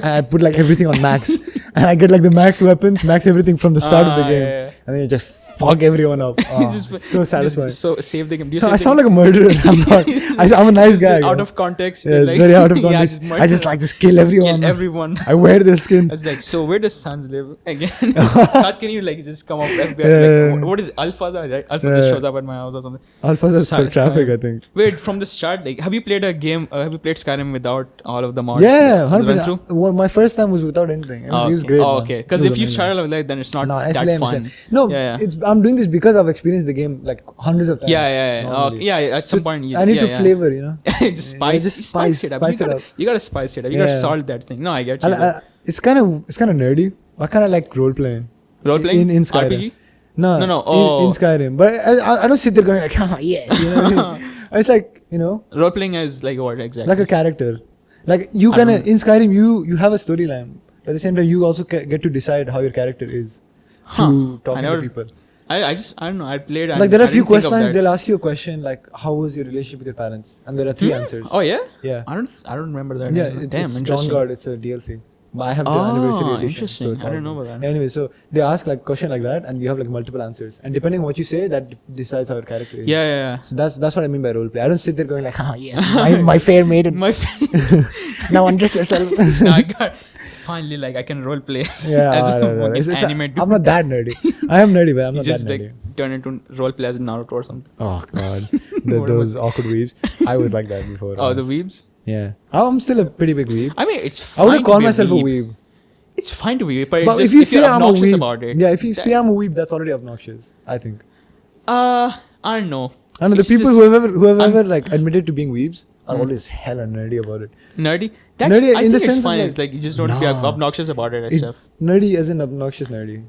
I put like everything on max, and I get like the max weapons, max everything from the start of the game, and then you just fuck everyone up. So satisfying. So save the game. So I sound like a murderer. I'm not. I'm a nice guy. Out of context. Yeah, it's like, very out of context. I just kill everyone. Kill everyone. I wear their skin. I was like, so where does Sans live again? Saad, can you like just come up FBI? Like, what is Alphaza? Right? Alpha just shows up at my house or something. Alphaza is for traffic, I think. Wait, from the start, like, have you played a game? Have you played Skyrim without all of the mods? Yeah, 100%. Well, my first time was without anything. It was great. Oh, okay. Because if you start off like, then it's not that fun. No, I'm doing this because I've experienced the game like hundreds of times. At some point, I need to flavor, you know. Just spice it up. You gotta spice it up. You gotta salt that thing. No, I get you. It's kind of nerdy. I kind of like role playing. Role playing in Skyrim. RPG? No. In Skyrim, but I don't sit there going like, yes, you know what I mean? It's like, you know, role playing is like what exactly? Like a character. Like you kind of in Skyrim, you have a storyline. At the same time, you also get to decide how your character is through talking to people. I don't know. I played. Like there are a few questions. They'll ask you a question like, "How was your relationship with your parents?" And there are 3 answers. Oh yeah. Yeah. I don't remember that. Yeah. Damn, it's interesting. Dawn Guard. It's a DLC. But I have the anniversary edition. Interesting. So it's I all don't know good. about that. Anyway, so they ask like question like that, and you have like multiple answers, and depending on what you say, that decides how your character is. Yeah. So that's what I mean by role play. I don't sit there going like, yes, my fair maiden. Now undress yourself. No, I got finally like I can role play as a fucking anime dude. I'm not that nerdy. I am nerdy, but I'm not just that nerdy. like turn into role play as Naruto or something. Oh god, those awkward weebs. I was like that before. Oh, the weebs. Yeah, I'm still a pretty big weeb. I mean, it's fine. I wouldn't call myself a weeb. It's fine to be, but But it's just, if you if say you're I'm a obnoxious weeb, about it. yeah, if you say I'm a weeb, that's already obnoxious. I think. I don't know. I know the It's people just- who have ever like admitted to being weebs are always hella nerdy about it. Nerdy. That's Nerdy I in the think sense it's of, fine. like, It's like you just don't be obnoxious about it and stuff. Nerdy as in obnoxious nerdy.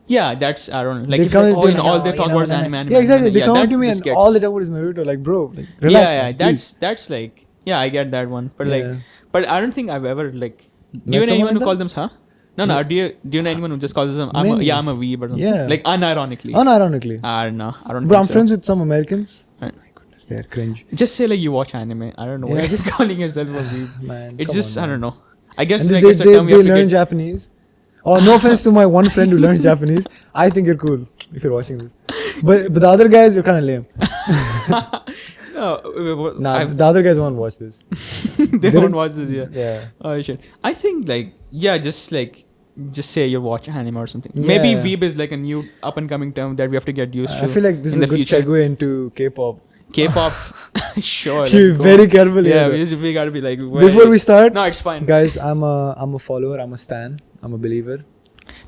Yeah, that's I don't know. Like They if come like, into it, all they talk about is anime. Yeah, exactly. They come that to me just and gets- all they talk about is Naruto. Like, bro, like, relax. Yeah, man, please. that's like I get that one. But like, Yeah. but I don't think I've ever like. Do Met you know someone anyone who like calls them huh? No. Do you know anyone who just calls them? I'm Many. a weeb or something. Yeah. Like unironically. Unironically. I don't know. I don't. Bro, I'm think so. friends with some Americans. Right. My goodness, they're cringe. Just say like you watch anime. I don't know. Yeah, Why you're just- calling yourself a weeb. Man, It's come just on, I man. don't know. I guess And like they it's a term we have to learn get. Japanese. Oh, no offense to my one friend who learns Japanese. I think you're cool if you're watching this. But the other guys, you're kind of lame. Nah, the other guys won't watch this. They don't watch this. Yeah. Yeah. Oh shit. I think like just say you watch anime or something. Yeah. Maybe weeb is like a new up and coming term that we have to get used to. I feel like this is in a the good future. segue into K-pop. K-pop. Sure. Be let's go. very careful Yeah, here. we gotta be like. Before we start, No, it's fine. guys, I'm a follower. I'm a stan. I'm a believer.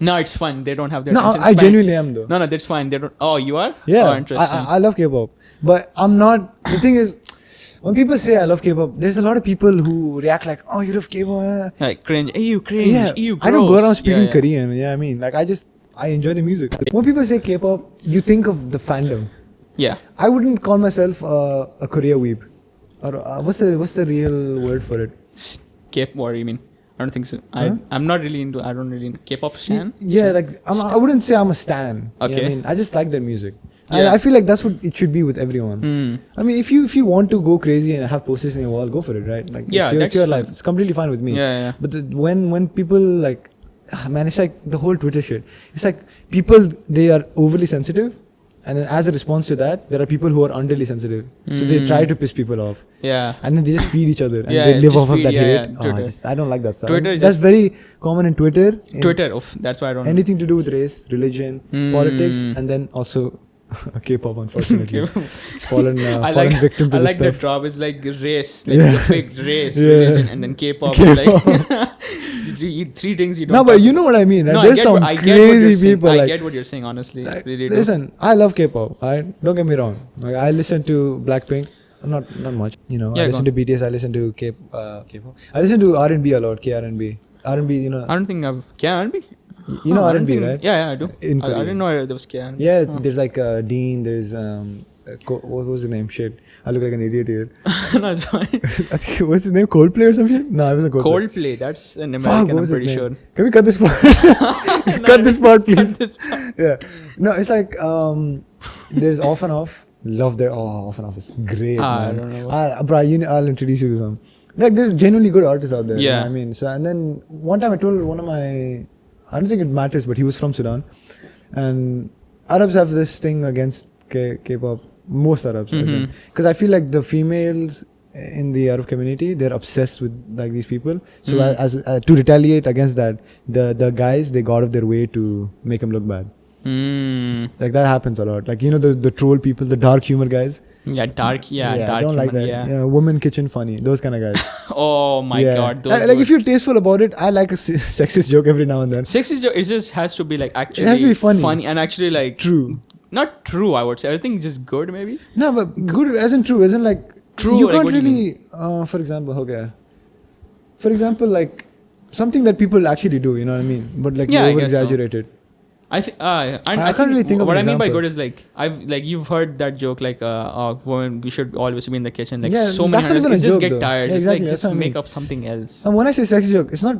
No, it's fine. They don't have their No, attention I span. genuinely am though. No, that's fine. They don't. Oh, you are? Yeah, Oh, interesting. I love K-pop, but I'm not. The thing is, when people say I love K-pop, there's a lot of people who react like, "Oh, you love K-pop." Like cringe. Ew, cringe. Yeah, Ew, gross. I don't go around speaking Yeah. Korean. Yeah, I mean, like I enjoy the music. When people say K-pop, you think of the fandom. Yeah. I wouldn't call myself a Korea weeb. Or what's the real word for it? K-pop. What do you mean? I don't think so. Huh? I'm not really into. I don't really K-pop stan. Yeah, like I wouldn't say I'm a stan. You know what Okay. I mean, I just like their music. Yeah. I feel like that's what it should be with everyone. Mm. I mean, if you want to go crazy and have posters in your wall, go for it, right? Like, Yeah, it's that's your fine. life. It's completely fine with me. Yeah. But when people like, man, it's like the whole Twitter shit. It's like people, they are overly sensitive, and then as a response to that, there are people who are underly sensitive. So they try to piss people off, Yeah. and then they just feed each other, and Yeah, they live just off of feed, that yeah, hate. yeah, Twitter. I don't like that stuff. Twitter is That's just- very common in Twitter. In Twitter. Oof, that's why I don't. anything to do with race, religion, politics, and then also K-pop. Unfortunately, it's fallen I fallen like victim to I this like stuff. that drop. It's like race, like Yeah. the big race, Yeah. religion, and then K-pop. K-pop. Like three things you don't. No, but talk you know what I mean. Right? No, There's I get some what, I get what you're crazy saying. people. I Like, get what you're saying. Honestly, like, really do. listen, I love K-pop. Alright, don't get me wrong. Like, I listen to Blackpink, not much. You know, Yeah, I go listen to BTS. I listen to K-pop. I listen to R&B a lot. R&B. You know. I don't think I've. R&B. You know I don't R&B, think- right? Yeah, I do. In I Korea. didn't know there was R&B. Yeah, there's like Dean. There's what was his name? Shit, I look like an idiot here. No, it's fine. I think what's his name? Coldplay or something? No, it wasn't Coldplay. Coldplay. That's an Fuck, American. what I'm was his pretty name? sure. Can we cut this part? Cut this part, please. Cut this part. Yeah. No, it's like there's Off and Off. Love their Off and Off is great. I Man. don't know. Bro, I'll introduce you to some. Like there's genuinely good artists out there. Yeah. You know what I mean, so and then one time I told one of my, I don't think it matters, but he was from Sudan, and Arabs have this thing against K-pop. Most Arabs, because I feel like the females in the Arab community, they're obsessed with like these people. So as to retaliate against that, the guys, they go out of their way to make them look bad. Like that happens a lot. Like, you know, the troll people, the dark humor guys. Yeah, dark. Yeah, dark. I don't like human, that. Yeah. Woman kitchen funny, those kind of guys. Oh my god. Those Like if you're tasteful about it, I like a sexist joke every now and then. sexist joke, it just has to be like actually. It has to be funny. and actually like True. Not true, I would say. I think just good, maybe. No, but good isn't true. Isn't like True, You like, can't what do you really. For example, okay. For example, like something that people actually do. You know what I mean? But like Yeah, you I over guess so. exaggerate it. I think I can't really think of what an I mean by example. good is like you've heard that joke like women we should always be in the kitchen like Yeah, so many that's not even a it's just joke, get though. tired Yeah, just exactly, like that's just what I make mean. up something else. And when I say sex joke, it's not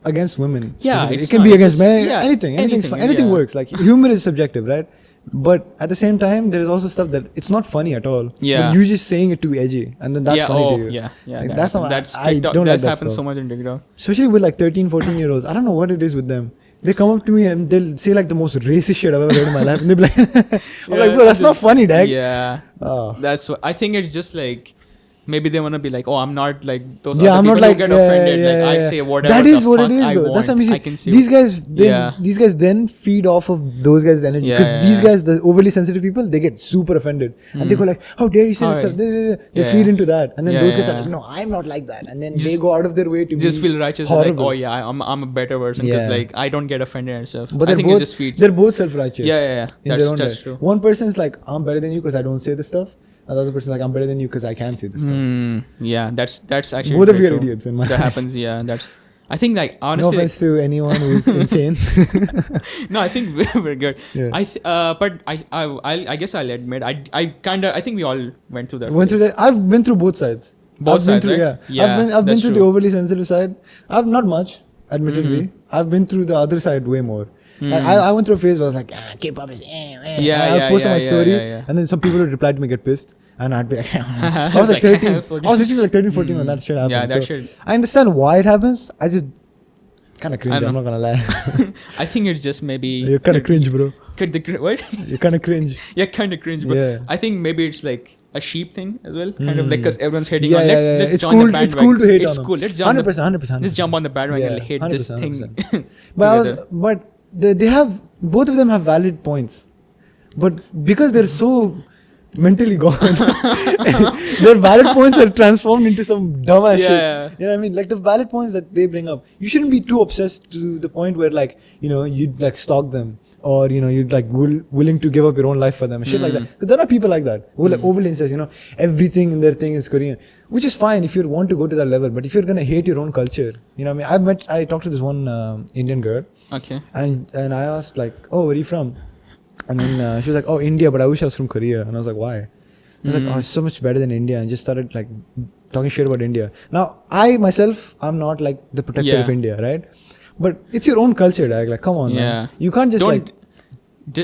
against women. Yeah, specifically. it's it can not, be it's against just- men. yeah, anything anything, anything yeah. works. Like humor is subjective, right? But at the same time, there is also stuff that it's not funny at all. Yeah. But you just saying it to be edgy, and then that's funny to you. Yeah. Like, that's not. That's I TikTok, don't like that that happens stuff. so much in TikTok. Especially with like 13, 14-year-olds. I don't know what it is with them. They come up to me and they'll say like the most racist shit I've ever heard in my life. And they'll be like, I'm like, bro, that's not funny, dad. Yeah. Oh. That's what I think. It's just like maybe they want to be like, oh, I'm not like those Yeah, other I'm people not like who get offended. yeah, like I yeah. say whatever That is the what fuck it is I though. want. That's what I'm I saying. can see These guys then Yeah. these guys then feed off of those guys' energy because these guys, the overly sensitive people, they get super offended and they go like, how dare you say this stuff? They feed into that, and then those guys are like, no, I'm not like that, and then they go out of their way to just be feel righteous. horrible. Like, oh yeah, I'm a better person because Yeah. like I don't get offended and stuff. But I think it just feeds. they're both self-righteous. Yeah. In their own That's way. true. One person's like, I'm better than you because I don't say this stuff. And the other person's like, I'm better than you because I can say this stuff. Yeah, that's actually Both of very you are true. idiots in my That eyes. happens. Yeah, that's. I think like No honestly. offense to anyone who's insane. No, I think we're good. Yeah. But I guess I'll admit I think we all went through that. Went through that. I've been through both sides. Both I've been sides, through, right? yeah. I've been that's through the true. overly sensitive side. I've not much, admittedly. I've been through the other side way more. Like, I went through a phase where I was like, K-pop is I'll post on my story, and then some people would reply to me, get pissed, and I'd be like, I was like 13. I was literally like 13, 14 when that shit happened. Yeah, that so shit. I understand why it happens. I just kind of cringe. I'm not gonna lie. I think it's just maybe You're kind of cringe, bro. What? You're kind of cringe. Yeah, kind of cringe. But Yeah. I think maybe it's like a sheep thing as well, kind of like because everyone's hating Yeah, on. Let's it's join cool. the bandwagon. It's cool to hate It's on cool. them. Let's jump. 100%. Let's jump on the bandwagon and hate this 100%, thing. 100%. But they have, both of them have valid points, but because they're so mentally gone, their valid points are transformed into some dumbass shit. Yeah. You know what I mean? Like the valid points that they bring up, you shouldn't be too obsessed to the point where like, you know, you'd like stalk them, or you know, you'd like willing to give up your own life for them and shit like that. Because there are people like that who like overly insist, you know, everything in their thing is Korean, which is fine if you want to go to that level. But if you're gonna hate your own culture, you know what I mean? I talked to this one Indian girl. Okay. And I asked like, oh, where are you from? And then she was like, oh, India, but I wish I was from Korea. And I was like, why? I was like, oh, it's so much better than India. And just started like talking shit about India. Now, I myself, I'm not like the protector of India, right? But it's your own culture, dad. Like, come on, man. You can't just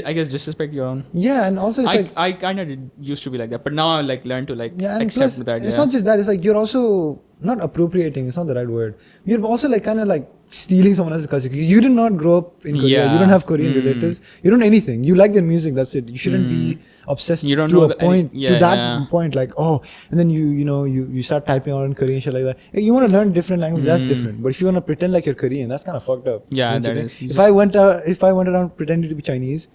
I guess disrespect your own. Yeah, and also it's I kind of used to be like that, but now I like learn to like and accept plus, that. It's not just that. It's like you're also not appropriating. It's not the right word. You're also like kind of like stealing someone else's culture because you did not grow up in Korea. You don't have Korean relatives. You don't know anything. You like their music. That's it. You shouldn't be obsessed You don't to know a point yeah, to that point. Like and then you start typing out in Korean shit like that. You want to learn different language. That's different. But if you want to pretend like you're Korean, that's kind of fucked up. Yeah, that is. If I went around pretending to be Chinese,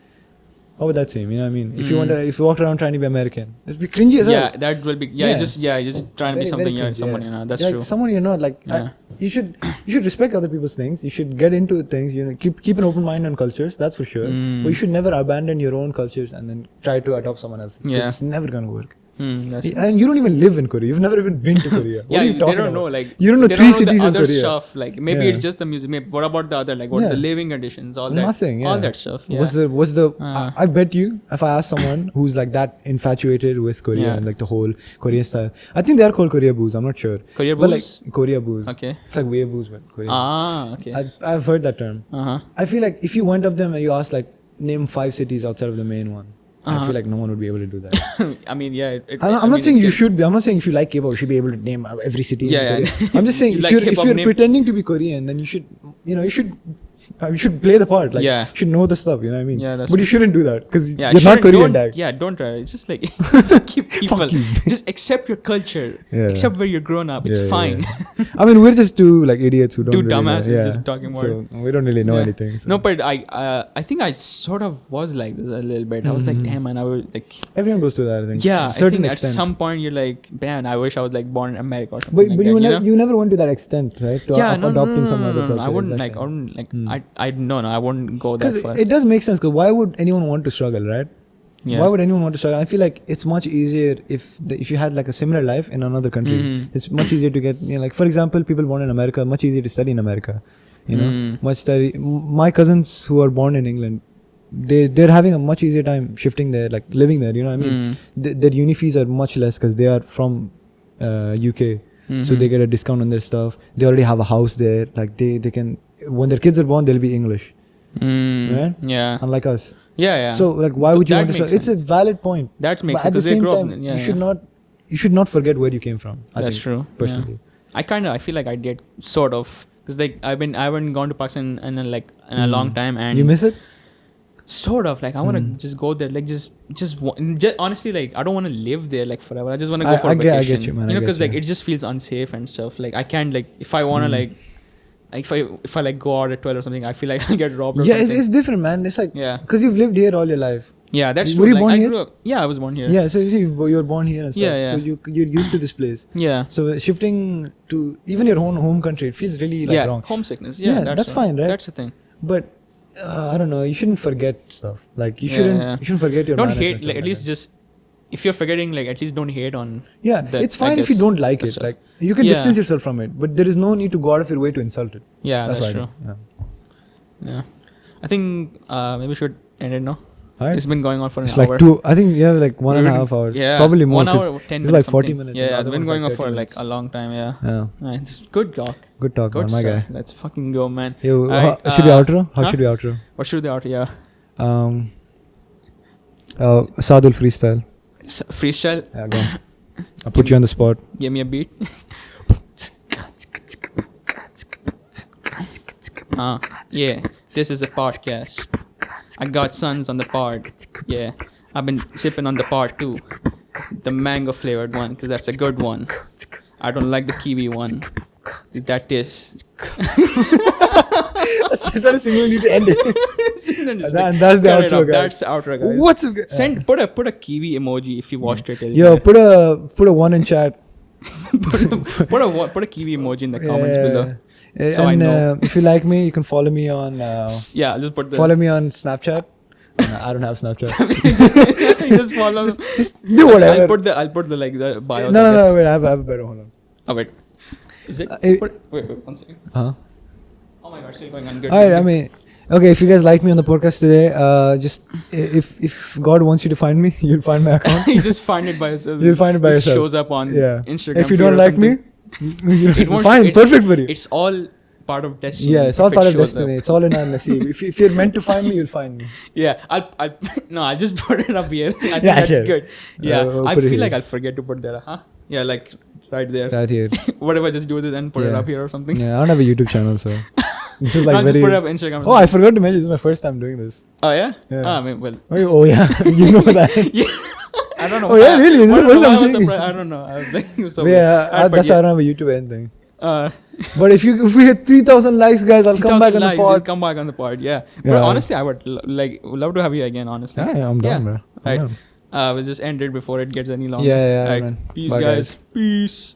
how would that seem? You know what I mean? If you walked around trying to be American, it'd be cringy as well. Yeah, that will be. You're just trying to be something. You're someone. You know, that's like true. Someone you're not. Like you should respect other people's things. You should get into things. You know, keep an open mind on cultures. That's for sure. But you should never abandon your own cultures and then try to adopt someone else's. Yeah. It's never gonna work. That's And you don't even live in Korea. You've never even been to Korea. What are you talking they don't about? know. Like you don't know they 3 know cities the in other Korea. stuff. Like maybe it's just the music. Maybe, what about the other? Like what are the living conditions? All that. Nothing. All that stuff. Yeah. What's the? I bet you, if I ask someone who's like that infatuated with Korea and like the whole Korean style, I think they are called Korea boos. I'm not sure. Korea But boos? like Korea boos. Okay. It's like Weeb boos, but Korea. Okay. I've heard that term. Uh-huh. I feel like if you went up them and you asked like name 5 cities outside of the main one, I feel like no one would be able to do that. I mean, yeah. I'm not saying you should be. I'm not saying if you like K-pop, you should be able to name every city. Yeah. I'm just saying if you're pretending to be Korean, then you should play the part. Like, you should know the stuff. You know what I mean? Yeah, that's but you shouldn't do that because you're not shouldn't- Korean, don't- dad. Yeah, don't try. It's just like keep people. Fuck you. Just accept your culture. Yeah. Accept where you're grown up. It's Yeah, fine. I mean, we're just two like idiots who don't. Two really dumbasses know. just talking about So we don't really know anything. So. No, but I think I sort of was like this a little bit. I was like, damn, man, I was like, Everyone goes through that. I think. yeah. To a I certain think extent. at some point you're like, man, I wish I was like born in America or something. But like but that, you never went to that extent, right? Of adopting some other culture. I wouldn't exactly. I wouldn't go that Because far. it does make sense. Because why would anyone want to struggle, right? Yeah. Why would anyone want to struggle? I feel like it's much easier if you had like a similar life in another country. It's much easier to get, like for example, people born in America, much easier to study in America. You know, my cousins who are born in England, they're having a much easier time shifting there, like living there. You know what I mean? Their uni fees are much less because they are from UK, so they get a discount on their stuff. They already have a house there. Like they can, when their kids are born, they'll be English. Right? Yeah. Unlike us. Yeah. So like, why would you That want to? makes It's a valid point. That makes But sense. at the 'cause they same grew up time, in- you should not forget where you came from. That's true. Personally. Yeah. I feel like I did sort of, because like I haven't gone to Pakistan in a long time, and You miss it? sort of like I want to just go there, like just honestly, like I don't want to live there like forever. I just want to go for a vacation. I get you, man. You know, because like it just feels unsafe and stuff. Like I can't, like if I want to like if I like go out at 12 or something, I feel like I'll get robbed. Or yeah, something. it's different, man. It's like because you've lived here all your life. Yeah, that's Were true. you Like, born I here? grew up. Yeah, I was born here. Yeah, so you see, you were born here and stuff. Yeah. So you're used to this place. Yeah. So shifting to even your own home country, it feels really like wrong. Homesickness. Yeah, Yeah, that's fine, right? That's the thing. But I don't know. You shouldn't forget stuff. Like you shouldn't forget your. Don't manners and hate. stuff Like at least just if you're forgetting, like at least don't hate on. Yeah, it's fine if you don't like it. Like you can distance yourself from it, but there is no need to go out of your way to insult it. Yeah, that's what true. I do. Yeah, I think maybe we should end it now. All right. It's been going on for an It's hour. like 2. I think we have like 1.5 hours. Yeah, Probably more. 1 hour, 10 minutes. It's like 40 something. minutes. Yeah, it's been going on like for 30 like minutes. a long time. Yeah. Yeah. It's good talk. Good talk, Good man, my stuff. guy. Let's fucking go, man. Yo, Alright, should we outro? How should we outro? What should we outro? Yeah. Saad Freestyle. Freestyle. Yeah, go on. I'll put you on the spot. Give me a beat. Yeah, this is a podcast. I got sons on the pod. Yeah, I've been sipping on the pod too. The mango flavored one, because that's a good one. I don't like the kiwi one. That is. I'm trying to signal you to end it. And that's the outro, guys. That's the outro, guys. What's up? Put a kiwi emoji if you watched it. Yo, put a 1 in chat. put a kiwi emoji in the comments below. So and I know. if you like me, you can follow me on. Yeah, just put the. Follow me on Snapchat. I don't have Snapchat. Just follow. Just do whatever. I'll put the like the bios. No. Wait, I have a better. Hold on. Oh wait, is it? Wait, 1 second. Huh? Oh my god, still going on good. Alright, I mean, okay. If you guys like me on the podcast today, just if God wants you to find me, you'll find my account. You just find it by yourself. You'll find it by yourself. Shows up on Instagram. If you don't like me, fine, perfect for you. It's all part of destiny. Yeah, it's all part of destiny. It's all in our nasib. If you're meant to find me, you'll find me. Yeah, I'll just put it up here. I think that's sure. good. Yeah, I feel like here. I'll forget to put that. Huh? Yeah, like right there. Right here. Whatever, just do this and put it up here or something. Yeah, I don't have a YouTube channel, so this is like I'll very. just put it up Instagram. Oh, I forgot to mention. This is my first time doing this. Oh yeah. Yeah. I mean, well. Oh yeah, you know that. Yeah. I don't know. Oh yeah, really? This is the first time I'm seeing it. I don't know. I was like, so Yeah, that's why I don't have a YouTube or anything. But if we hit 3,000 likes, guys, I'll come back on the pod. You'll come back on the pod. Yeah. But honestly, I would love to have you again. Honestly. Yeah, I'm down, bro. Right. We'll just end it before it gets any longer. Yeah, right. man. Peace, Bye, guys. Peace.